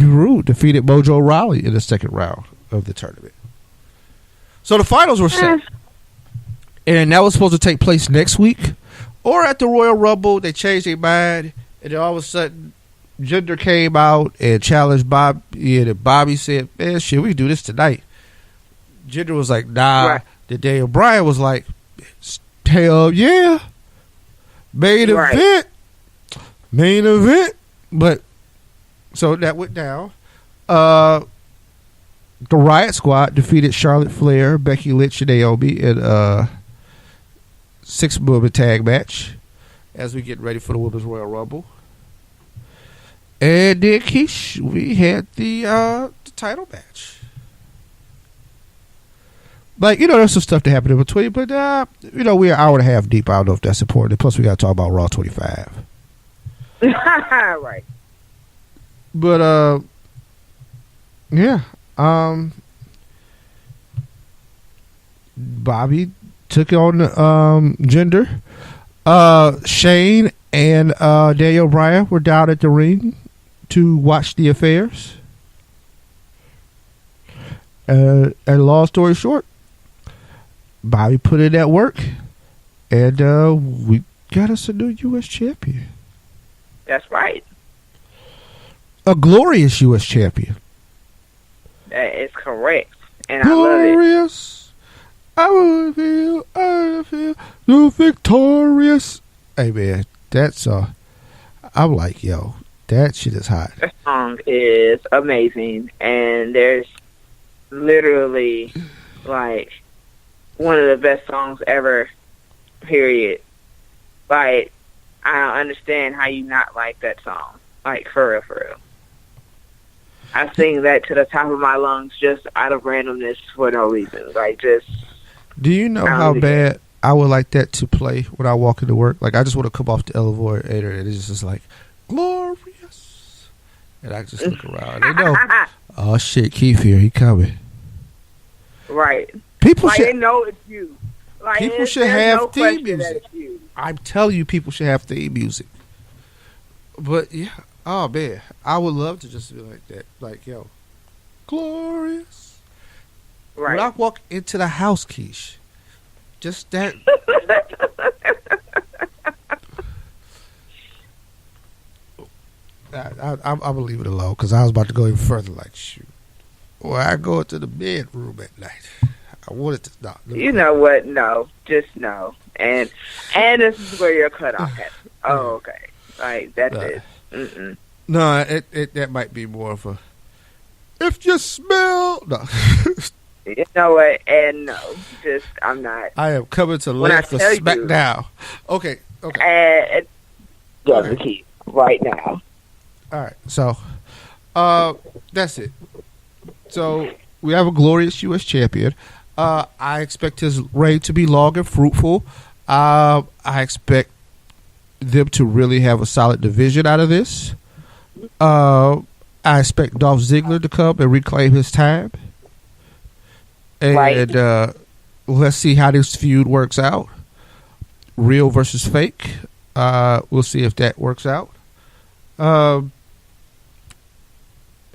Speaker 5: Roode defeated Mojo Rawley in the second round of the tournament. So the finals were set. And that was supposed to take place next week. Or at the Royal Rumble, they changed their mind. And then all of a sudden, Jinder came out and challenged Bobby. And Bobby said, man, shit, we can do this tonight. Jinder was like, nah. Right. The Daniel Bryan was like, hell yeah. Main event. But so that went down. The Riot Squad defeated Charlotte Flair, Becky Lynch, and Naomi in a 6-woman tag match as we get ready for the Women's Royal Rumble. And then Keish, we had the title match. There's some stuff that happened in between, but we're an hour and a half deep. I don't know if that's important. Plus, we got to talk about Raw 25.
Speaker 6: Right.
Speaker 5: But yeah. Bobby took on Jinder. Shane and Daniel Bryan were down at the ring to watch the affairs. And long story short, Bobby put in that work, and we got us a new U.S. champion.
Speaker 6: That's right.
Speaker 5: A glorious U.S. champion.
Speaker 6: That is correct. And
Speaker 5: glorious. I love it. I feel the victorious. Hey, man, that's I'm like, yo, that shit is hot.
Speaker 6: The song is amazing, and there's literally one of the best songs ever, period. I don't understand how you not like that song. For real, for real. I sing that to the top of my lungs just out of randomness for no reason.
Speaker 5: Do you know how bad I would like that to play when I walk into work? I just want to come off the elevator and it's just glorious. And I just look around. They know, oh shit, Keith here, he coming.
Speaker 6: Right.
Speaker 5: People should
Speaker 6: they know it's you.
Speaker 5: People should have theme music. I'm telling you, people should have theme music. But yeah, oh man, I would love to just be like that. Yo, glorious.
Speaker 6: Right.
Speaker 5: When I walk into the house, Keish, just that. I'm gonna leave it alone because I was about to go even further. Shoot, well, I go into the bedroom at night. I wanted to stop.
Speaker 6: You know what? No, just no. And this is where you're cut off at. Oh, okay. That's it. Mm-mm.
Speaker 5: No, it that might be more of a. If you smell, no.
Speaker 6: You know what? And no, I'm not.
Speaker 5: I am coming to left the SmackDown. Okay.
Speaker 6: And doesn't keep right now.
Speaker 5: All right, so that's it. So we have a glorious U.S. champion. I expect his reign to be long and fruitful. I expect them to really have a solid division out of this. I expect Dolph Ziggler to come and reclaim his time. And let's see how this feud works out. real versus fake. We'll see if that works out. And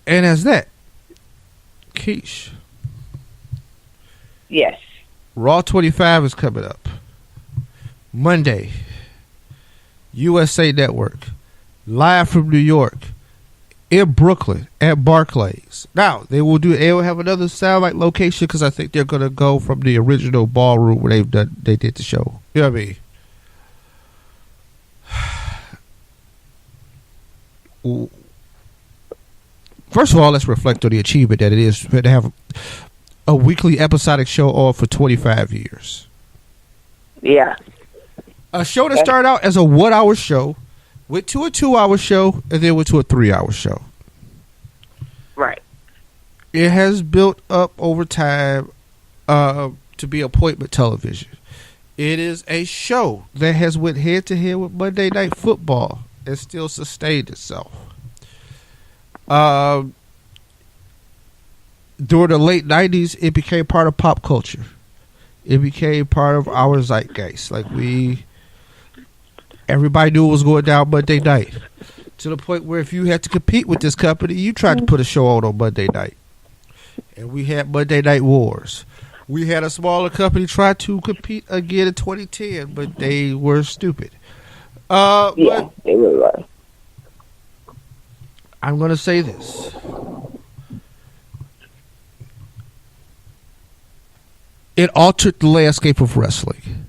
Speaker 5: as that, Keish.
Speaker 6: Yes.
Speaker 5: RAW25 is coming up Monday. USA Network, live from New York, in Brooklyn at Barclays. Now they will have another satellite location because I think they're gonna go from the original ballroom where they did the show. You know what I mean? First of all, let's reflect on the achievement that it is to have a weekly episodic show on for 25 years.
Speaker 6: Yeah.
Speaker 5: A show that started out as a 1 hour show, went to a 2 hour show, and then went to a 3 hour show.
Speaker 6: Right.
Speaker 5: It has built up over time to be appointment television. It is a show that has went head to head with Monday Night Football and still sustained itself. During the late 90s, it became part of pop culture. It became part of our zeitgeist. Everybody knew what was going down Monday night. To the point where if you had to compete with this company, you tried to put a show on Monday night. And we had Monday Night Wars. We had a smaller company try to compete again in 2010, but they were stupid.
Speaker 6: Yeah, they really were.
Speaker 5: I'm going to say this. It altered the landscape of wrestling.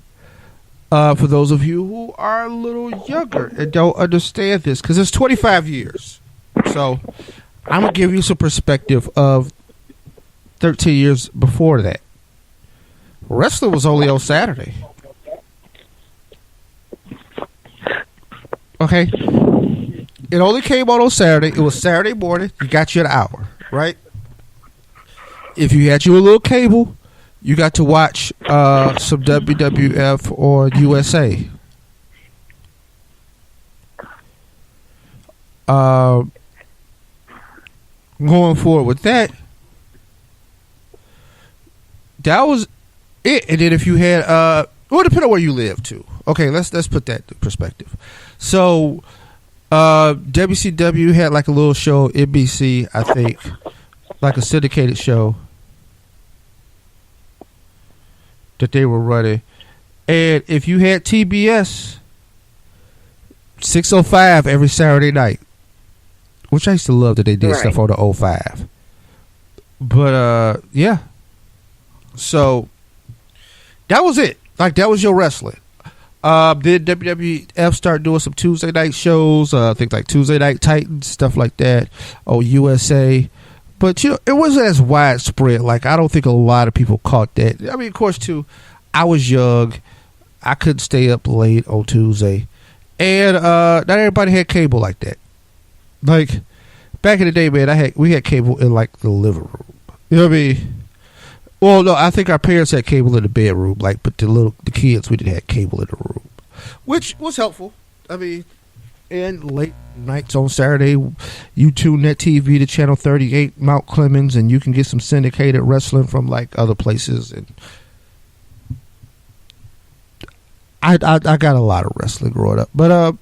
Speaker 5: For those of you who are a little younger and don't understand this, because it's 25 years. So I'm going to give you some perspective of 13 years before that. Wrestling was only on Saturday. Okay? It only came on Saturday. It was Saturday morning. You got you an hour, right? If you had you a little cable, you got to watch some WWF or USA. Going forward with that, that was it. And then if you had, well, depending on where you live too. Okay, let's put that in perspective. So, WCW had like a little show, NBC, I think, like a syndicated show that they were running. And if you had TBS, 6:05 every Saturday night, which I used to love that they did stuff on the 05. But yeah, so that was it. Like, that was your wrestling. Then WWF started doing some Tuesday night shows, things like Tuesday Night Titans, stuff like that, on USA. But, you know, it wasn't as widespread. Like, I don't think a lot of people caught that. I mean, of course, too, I was young. I couldn't stay up late on Tuesday. And not everybody had cable like that. Like, back in the day, man, we had cable in, like, the living room. You know what I mean? Well, no, I think our parents had cable in the bedroom, like, but the kids, we didn't have cable in the room, which was helpful. I mean, and late nights on Saturday, you tune that TV to Channel 38, Mount Clemens, and you can get some syndicated wrestling from, like, other places. And I got a lot of wrestling growing up. But,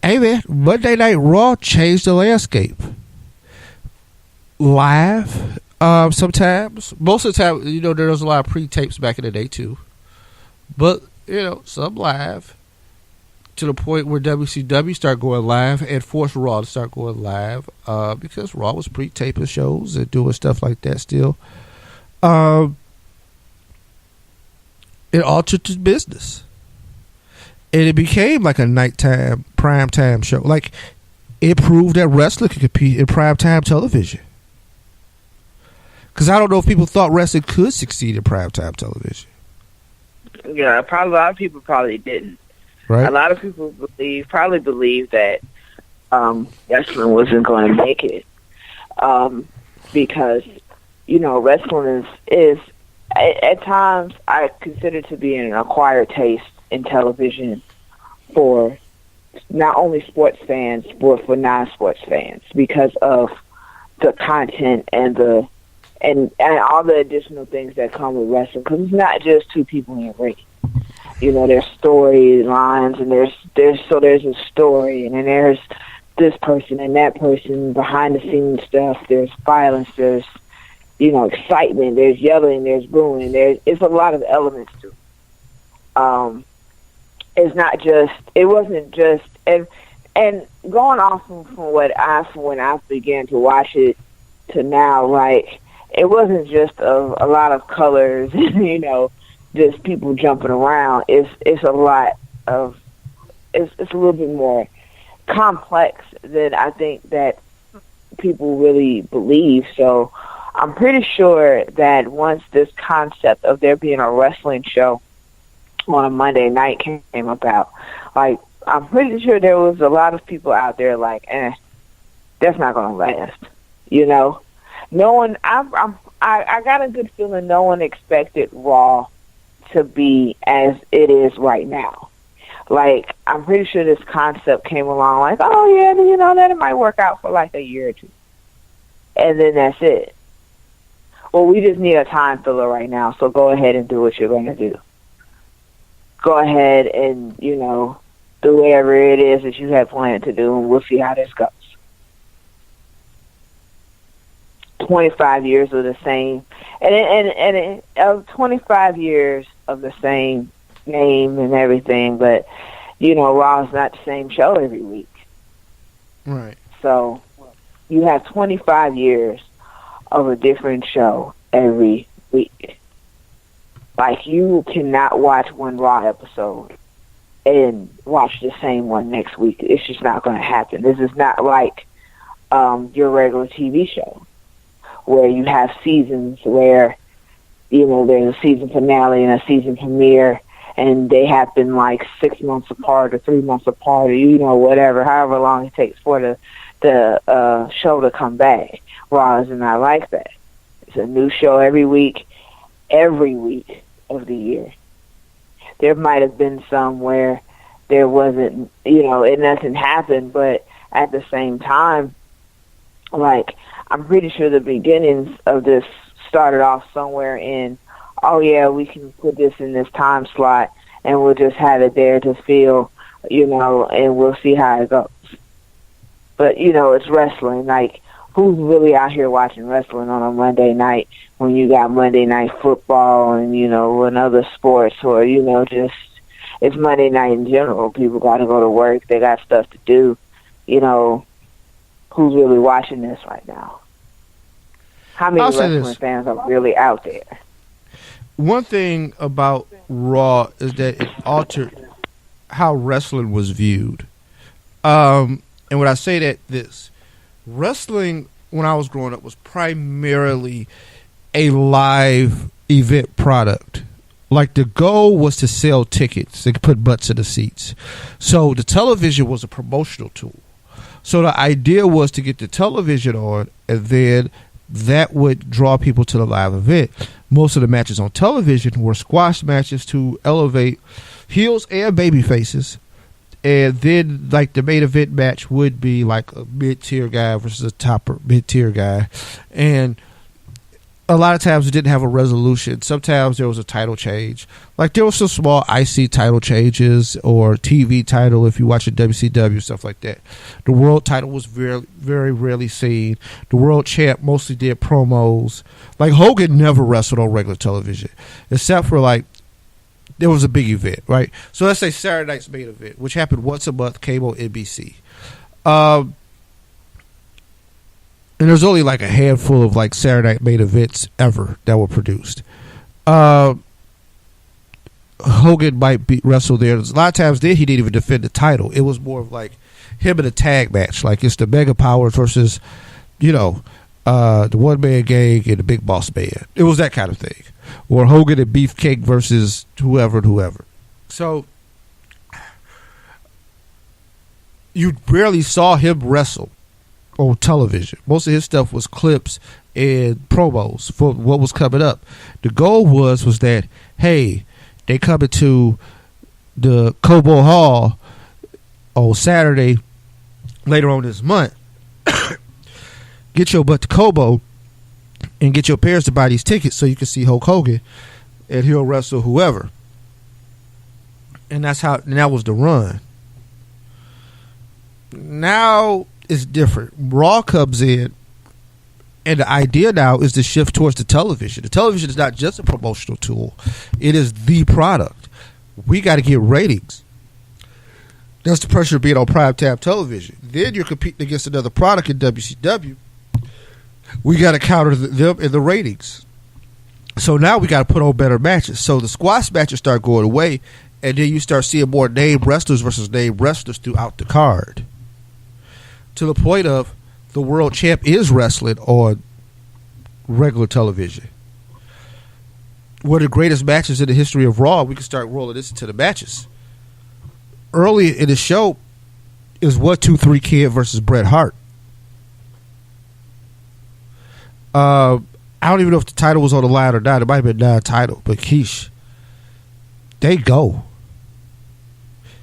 Speaker 5: hey, man, Monday Night Raw changed the landscape. Live. Sometimes, most of the time, you know, there was a lot of pre-tapes back in the day too, but you know, some live, to the point where WCW started going live and forced Raw to start going live, because Raw was pre-taping shows and doing stuff like that still. It altered the business, and it became like a nighttime primetime show. Like, it proved that wrestling could compete in primetime television. Because I don't know if people thought wrestling could succeed in primetime television.
Speaker 6: Yeah, probably a lot of people probably didn't.
Speaker 5: Right.
Speaker 6: A lot of people probably believed that wrestling wasn't going to make it, because, you know, wrestling is at times I consider to be an acquired taste in television for not only sports fans but for non-sports fans, because of the content and all the additional things that come with wrestling, because it's not just two people in a ring. there's storylines, and there's a story, and then there's this person and that person behind the scenes stuff. There's violence, there's excitement, there's yelling, there's booing. It's a lot of elements to it. It wasn't just and going off from when I began to watch it to now, like, it wasn't just a lot of colors, just people jumping around. It's a lot of it's a little bit more complex than I think that people really believe. So I'm pretty sure that once this concept of there being a wrestling show on a Monday night came about, like, I'm pretty sure there was a lot of people out there like, that's not gonna last. No one. I got a good feeling no one expected Raw to be as it is right now. Like, I'm pretty sure this concept came along like, oh yeah, that it might work out for like a year or two, and then that's it. Well, we just need a time filler right now, so go ahead and do what you're going to do. Go ahead and, do whatever it is that you have planned to do, and we'll see how this goes. 25 years of the same, and 25 years of the same name and everything, but, Raw is not the same show every week.
Speaker 5: Right.
Speaker 6: So you have 25 years of a different show every week. Like, you cannot watch one Raw episode and watch the same one next week. It's just not going to happen. This is not like your regular TV show where you have seasons where, there's a season finale and a season premiere, and they happen like 6 months apart or 3 months apart, or whatever, however long it takes for the show to come back. Raw is not like that. It's a new show every week of the year. There might have been some where there wasn't, and nothing happened, but at the same time, like, I'm pretty sure the beginnings of this started off somewhere in, oh yeah, we can put this in this time slot and we'll just have it there to fill, and we'll see how it goes. But, it's wrestling. Like, who's really out here watching wrestling on a Monday night when you got Monday Night Football and, and other sports, or, just, it's Monday night in general. People got to go to work. They got stuff to do. Who's really watching this right now? How many wrestling fans are really out there?
Speaker 5: One thing about Raw is that it altered how wrestling was viewed. And when I say that, wrestling, when I was growing up, was primarily a live event product. Like, the goal was to sell tickets and put butts in the seats. So the television was a promotional tool. So the idea was to get the television on, and then that would draw people to the live event. Most of the matches on television were squash matches to elevate heels and baby faces. And then, like, the main event match would be like a mid-tier guy versus a top mid-tier guy. And a lot of times it didn't have a resolution. Sometimes there was a title change. Like, there was some small IC title changes or TV title if you watch a WCW, stuff like that. The world title was very, very rarely seen. The world champ mostly did promos. Like, Hogan never wrestled on regular television, except for, like, there was a big event, right? So let's say Saturday night's main event, which happened once a month, came on NBC. And there's only like a handful of like Saturday night main events ever that were produced. Hogan might wrestle there. A lot of times there he didn't even defend the title. It was more of like him in a tag match. Like, it's the Mega Powers versus, the One Man Gang and the Big Boss Man. It was that kind of thing. Or Hogan and Beefcake versus whoever and whoever. So you barely saw him wrestle on television. Most of his stuff was clips and promos for what was coming up. The goal was that, hey, they coming to the Cobo Hall on Saturday later on this month. Get your butt to Cobo and get your parents to buy these tickets so you can see Hulk Hogan and he'll wrestle whoever. And that was the run. Now it's different. Raw comes in, and the idea now is to shift towards the television. The television is not just a promotional tool. It is the product. We got to get ratings. That's the pressure of being on primetime television. Then you're competing against another product in WCW. We got to counter them in the ratings. So now we got to put on better matches. So the squash matches start going away, and then you start seeing more named wrestlers versus named wrestlers throughout the card. To the point of the world champ is wrestling on regular television. One of the greatest matches in the history of Raw, we can start rolling this into the matches. Early in the show is 1-2-3 Kid versus Bret Hart. I don't even know if the title was on the line or not. It might have been non-title, but Keish, they go.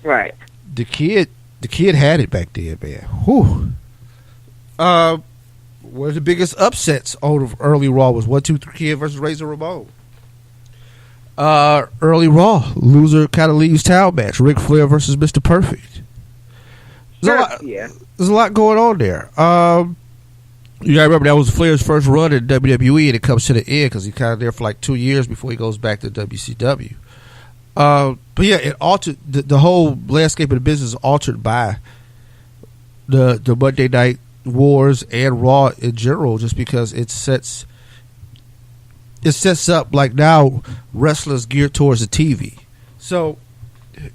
Speaker 6: Right.
Speaker 5: The kid had it back then, man. Whew. One of the biggest upsets on early Raw was 1-2-3 Kid versus Razor Ramon. Early Raw, loser kind of leaves town match. Ric Flair versus Mr. Perfect. There's a lot going on there. You gotta remember that was Flair's first run in WWE, and it comes to the end because he's kind of there for like 2 years before he goes back to WCW. But yeah, it altered the whole landscape of the business, altered by the Monday Night Wars and Raw in general, just because it sets up like now wrestlers geared towards the TV. So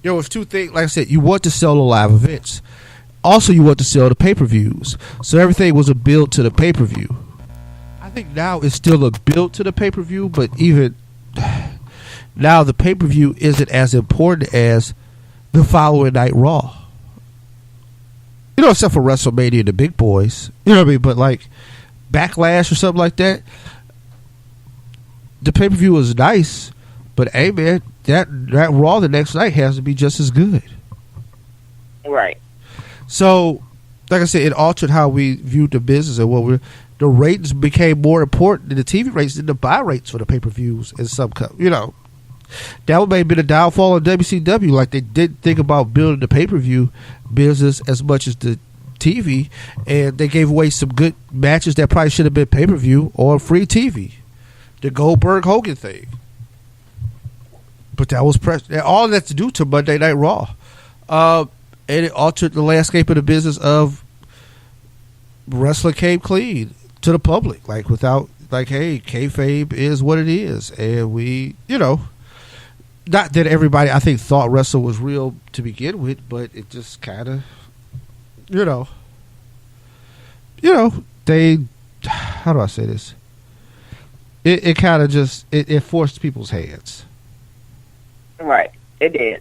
Speaker 5: there was two things. Like I said, you want to sell the live events. Also, you want to sell the pay-per-views. So everything was a build to the pay-per-view. I think now it's still a build to the pay-per-view, but even now the pay-per-view isn't as important as the following night Raw. You know, except for WrestleMania and the big boys. You know what I mean? But like Backlash or something like that, the pay-per-view was nice, but hey man, that Raw the next night has to be just as good.
Speaker 6: Right.
Speaker 5: So, like I said, it altered how we viewed the business and the ratings became more important than the TV rates than the buy rates for the pay-per-views and some, you know. That may have been a downfall of WCW. Like, they didn't think about building the pay-per-view business as much as the TV, and they gave away some good matches that probably should have been pay-per-view or free TV. The Goldberg Hogan thing. But that was all that's due to Monday Night Raw. And it altered the landscape of the business of wrestling came clean to the public. Like, without, like, hey, kayfabe is what it is. And we, you know, not that everybody, I think, thought wrestling was real to begin with, but it just kind of, you know, they, how do I say this? It kind of just, it forced people's hands.
Speaker 6: Right. It did.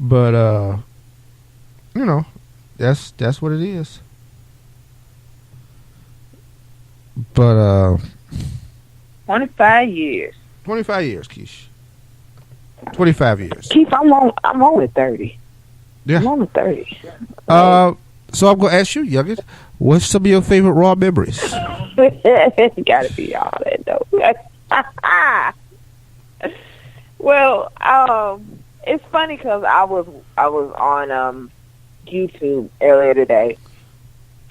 Speaker 5: But you know, that's what it is. But
Speaker 6: 25 years.
Speaker 5: 25 years, Keish. 25 years.
Speaker 6: Keith, I'm only 30.
Speaker 5: Yeah.
Speaker 6: I'm only 30.
Speaker 5: So I'm gonna ask you, youngin, what's some of your favorite Raw memories?
Speaker 6: It gotta be all that though. Well, it's funny because I was on YouTube earlier today,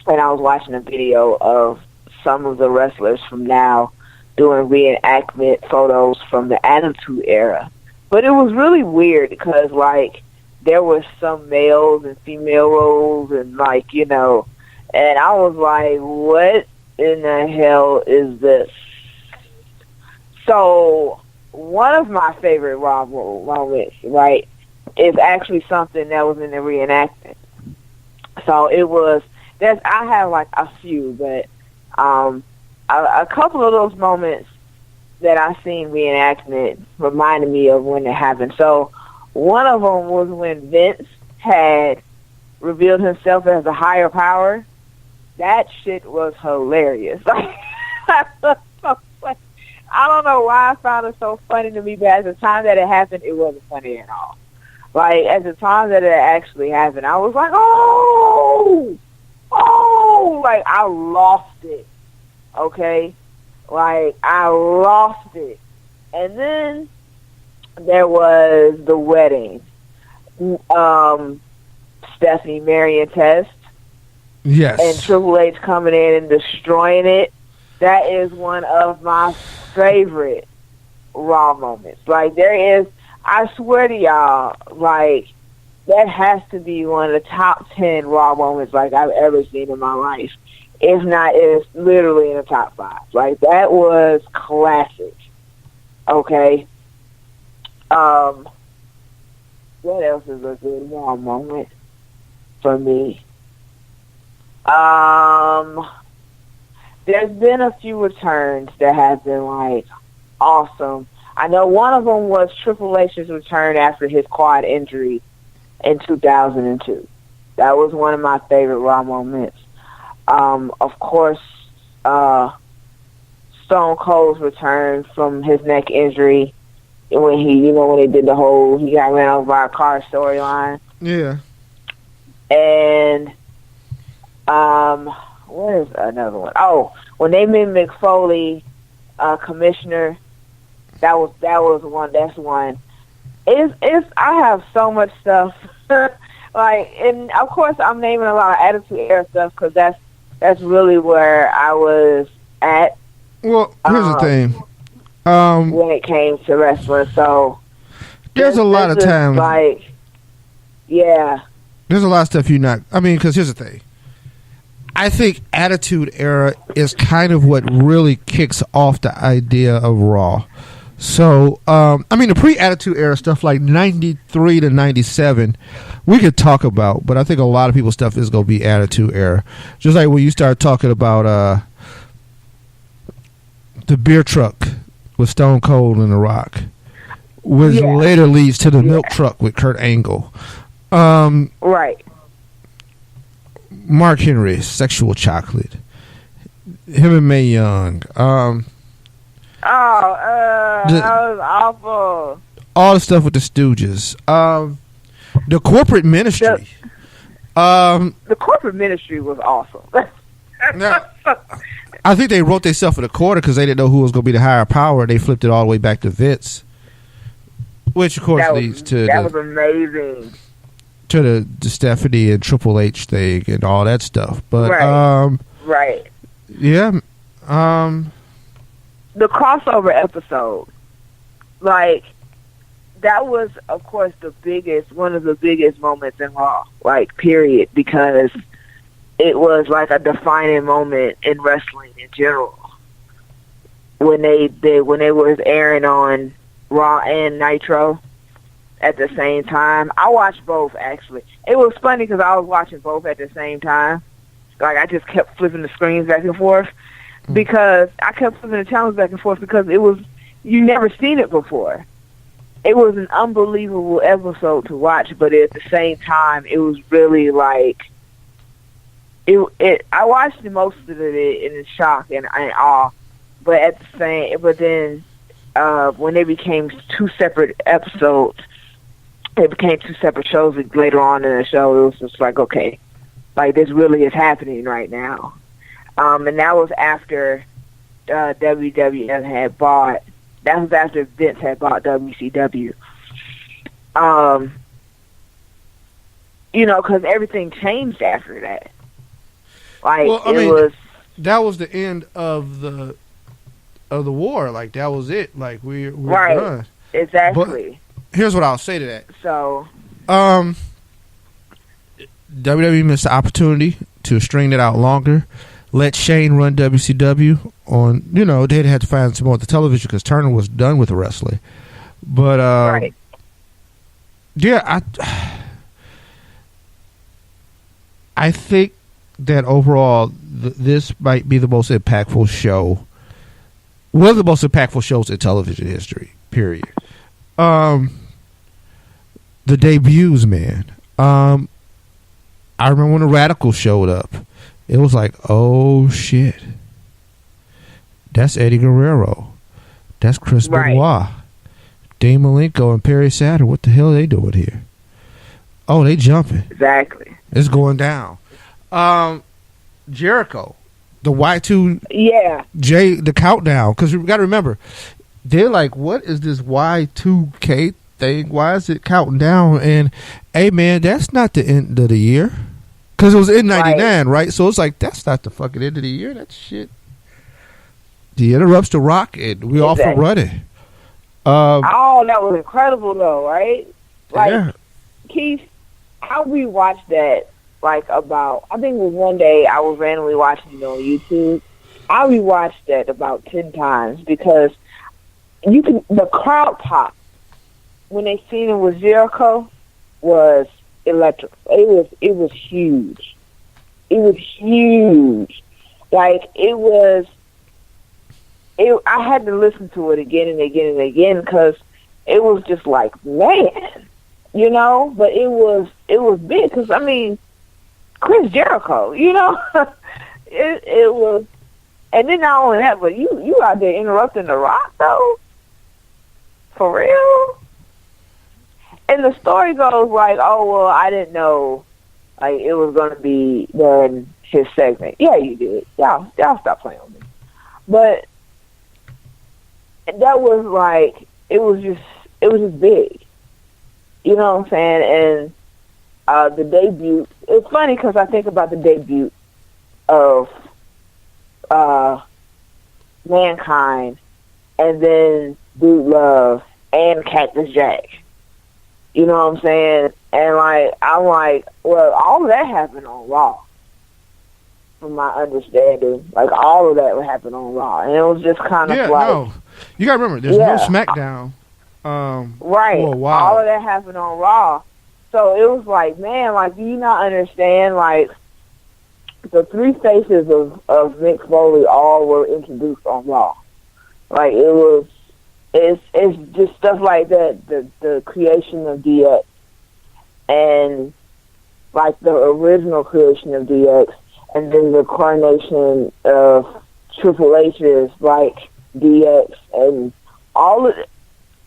Speaker 6: and I was watching a video of some of the wrestlers from now doing reenactment photos from the Attitude Era. But it was really weird because, like, there were some males and female roles, and, like, you know, and I was like, what in the hell is this? So one of my favorite Raw moments, right, is actually something that was in the reenactment. So it was, I have like a few, but a couple of those moments that I seen reenactment reminded me of when it happened. So one of them was when Vince had revealed himself as a higher power. That shit was hilarious. I don't know why I found it so funny to me, but at the time that it happened, it wasn't funny at all. Like, at the time that it actually happened, I was like, oh, like, I lost it, okay? Like, I lost it. And then there was the wedding. Stephanie, Mary, and Test.
Speaker 5: Yes.
Speaker 6: And Triple H coming in and destroying it. That is one of my favorite Raw moments. Like, there is, I swear to y'all, like, that has to be one of the top 10 Raw moments like I've ever seen in my life. If not, it's literally in the top 5. Like, that was classic. Okay. What else is a good Raw moment for me? There's been a few returns that have been, like, awesome. I know one of them was Triple H's return after his quad injury in 2002. That was one of my favorite Raw moments. Of course, Stone Cold's return from his neck injury when when they did the whole he got ran over by a car storyline.
Speaker 5: Yeah.
Speaker 6: And what is another one? Oh, when they made Mick Foley commissioner, that was one. That's one. It's I have so much stuff. Like, and of course I'm naming a lot of Attitude Era stuff because that's really where I was at.
Speaker 5: Well, here's the thing.
Speaker 6: When it came to wrestling, so
Speaker 5: there's a lot of times.
Speaker 6: Like, yeah.
Speaker 5: There's a lot of stuff because here's the thing. I think Attitude Era is kind of what really kicks off the idea of Raw. So, the pre-Attitude Era stuff like 93 to 97, we could talk about, but I think a lot of people's stuff is going to be Attitude Era. Just like when you start talking about the beer truck with Stone Cold and The Rock, which later leads to the milk truck with Kurt Angle.
Speaker 6: Right.
Speaker 5: Mark Henry, Sexual Chocolate. Him and Mae Young.
Speaker 6: That was awful.
Speaker 5: All the stuff with the Stooges. The Corporate Ministry.
Speaker 6: The Corporate Ministry was awesome.
Speaker 5: Now, I think they wrote themselves in a quarter because they didn't know who was going to be the higher power. They flipped it all the way back to Vince, which of course leads to
Speaker 6: that was amazing.
Speaker 5: To the Stephanie and Triple H thing and all that stuff. But
Speaker 6: right.
Speaker 5: Yeah.
Speaker 6: The crossover episode, like, that was, of course, one of the biggest moments in Raw, like, period, because it was like a defining moment in wrestling in general. When they was airing on Raw and Nitro at the same time. I watched both, actually. It was funny because I was watching both at the same time. Like, I just kept flipping the screens back and forth because I kept flipping the channels back and forth because you never seen it before. It was an unbelievable episode to watch, but at the same time, it was really like, I watched most of it in shock and awe, but then when they became two separate episodes, it became two separate shows later on in the show. It was just like, okay, like, this really is happening right now. And that was after WWF had bought, that was after Vince had bought WCW. Because everything changed after that. Like,
Speaker 5: that was the end of the war. Like, that was it. Like, we're
Speaker 6: right.
Speaker 5: done.
Speaker 6: Exactly.
Speaker 5: But here's what I'll say to that.
Speaker 6: So,
Speaker 5: WWE missed the opportunity to string it out longer. Let Shane run WCW on, they'd had to find some more at the television because Turner was done with the wrestling. But,
Speaker 6: right.
Speaker 5: Yeah, I think that overall, this might be the most impactful show. One of the most impactful shows in television history, period. The debuts, man. I remember when the Radicals showed up. It was like, oh, shit. That's Eddie Guerrero. That's Chris Benoit. Dean Malenko and Perry Saturn. What the hell are they doing here? Oh, they jumping.
Speaker 6: Exactly.
Speaker 5: It's going down. Jericho. The Y2J, the countdown. Because you got to remember, they're like, what is this Y2K thing? Why is it counting down? And hey, man, that's not the end of the year. Because it was in 99, right? So it's like, that's not the fucking end of the year. That shit. The interrupts the rock, and we off and running.
Speaker 6: Oh, that was incredible, though, right? Like,
Speaker 5: yeah.
Speaker 6: Keith, I rewatched that, like, I think it was one day I was randomly watching it on YouTube. I rewatched that about 10 times because the crowd pop when they seen it with Jericho was electric. It was huge. It was huge. Like, I had to listen to it again and again and again because it was just like, man, you know. But it was big because I mean, Chris Jericho, you know, it was. And then not only that, but you out there interrupting the Rock though, for real. And the story goes like, oh well, I didn't know, like it was going to be during his segment. Yeah, you did. Y'all stop playing with me. But that was like, it was just big. You know what I'm saying? And the debut, it's funny because I think about the debut of Mankind and then Dude Love and Cactus Jack. You know what I'm saying? And like, I'm like, well, all of that happened on Raw. From my understanding, like all of that would happen on Raw, and it was just kind of like,
Speaker 5: no. You gotta remember, there's no SmackDown.
Speaker 6: Right,
Speaker 5: for a while.
Speaker 6: All of that happened on Raw, so it was like, man, like, do you not understand? Like, the three faces of Mick Foley all were introduced on Raw. Like it's just stuff like that. The creation of DX and like the original creation of DX. And then the coronation of Triple H's like DX and all of it.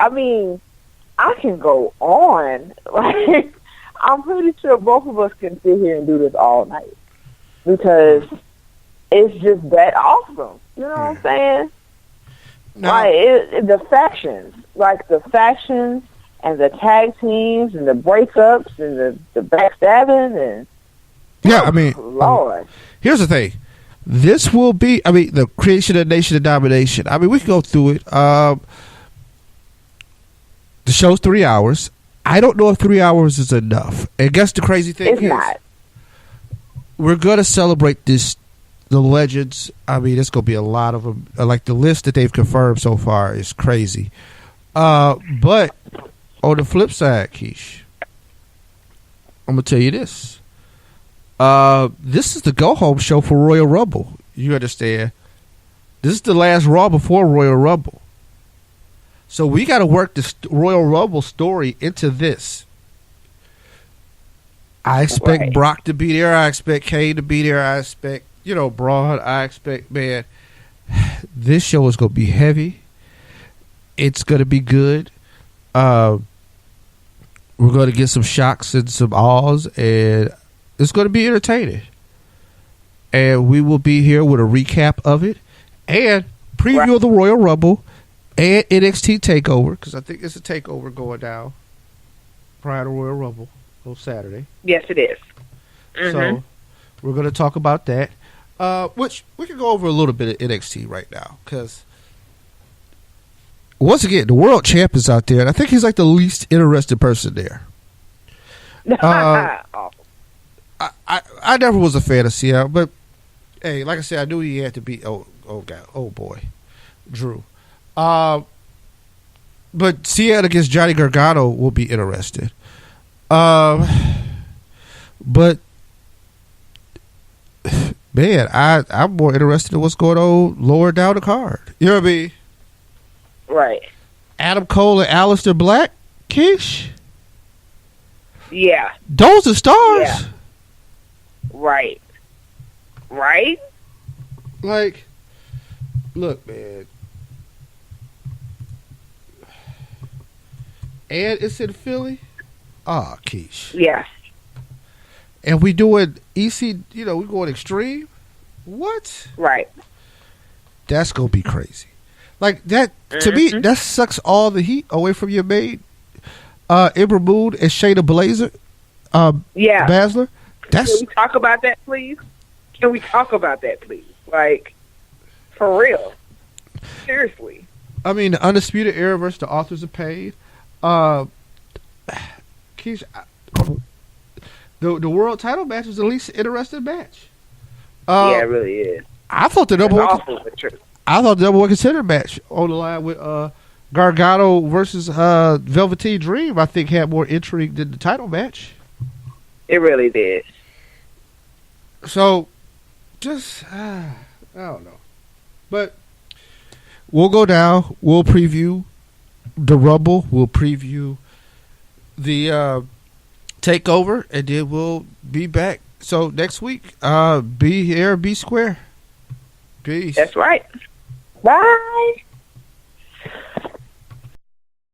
Speaker 6: I mean, I can go on. Like, I'm pretty sure both of us can sit here and do this all night because it's just that awesome. You know what I'm saying?
Speaker 5: No.
Speaker 6: Like the factions and the tag teams and the breakups and the backstabbing and.
Speaker 5: Yeah, I mean,
Speaker 6: Lord.
Speaker 5: Here's the thing. This will be, I mean, the creation of Nation of Domination. I mean, we can go through it. The show's 3 hours. I don't know if 3 hours is enough. And guess the crazy thing
Speaker 6: it's not.
Speaker 5: We're going to celebrate the legends. I mean, there's going to be a lot of them. Like, the list that they've confirmed so far is crazy. But on the flip side, Keish, I'm going to tell you this. This is the go-home show for Royal Rumble. You understand? This is the last Raw before Royal Rumble. So we got to work the Royal Rumble story into this. I expect Brock to be there. I expect Kane to be there. I expect, Braun. I expect, man, this show is going to be heavy. It's going to be good. We're going to get some shocks and some awes, and it's going to be entertaining. And we will be here with a recap of it and preview of the Royal Rumble and NXT TakeOver, because I think it's a TakeOver going down prior to Royal Rumble on Saturday.
Speaker 6: Yes, it is. Mm-hmm.
Speaker 5: So we're going to talk about that, which we can go over a little bit of NXT right now, because once again, the world champ is out there, and I think he's like the least interested person there. I never was a fan of Seattle, but hey, like I said, I knew he had to beat Drew. But Seattle against Johnny Gargano will be interesting. But man, I'm more interested in what's going on lower down the card. You know what I mean?
Speaker 6: Right.
Speaker 5: Adam Cole and Aleister Black, Kish.
Speaker 6: Yeah.
Speaker 5: Those are stars.
Speaker 6: Yeah. Right.
Speaker 5: Like, look, man. And it's in Philly. Ah, Keish.
Speaker 6: Yeah.
Speaker 5: And we doing EC, we going extreme. What?
Speaker 6: Right.
Speaker 5: That's gonna be crazy. Like that to me, that sucks all the heat away from your main. Ember Moon and Shayna Baszler. Baszler.
Speaker 6: Can we talk about that, please? Can we talk about that, please? Like, for real. Seriously.
Speaker 5: I mean, the Undisputed Era versus the Authors of Pain. Keisha, the world title match was the least interesting match.
Speaker 6: Yeah, it really is.
Speaker 5: I thought the number one contender match on the line with Gargano versus Velveteen Dream, I think, had more intrigue than the title match.
Speaker 6: It really did.
Speaker 5: So, just I don't know, but we'll go down. We'll preview the Rumble. We'll preview the Takeover, and then we'll be back. So next week, be here, be square. Peace.
Speaker 6: That's right. Bye.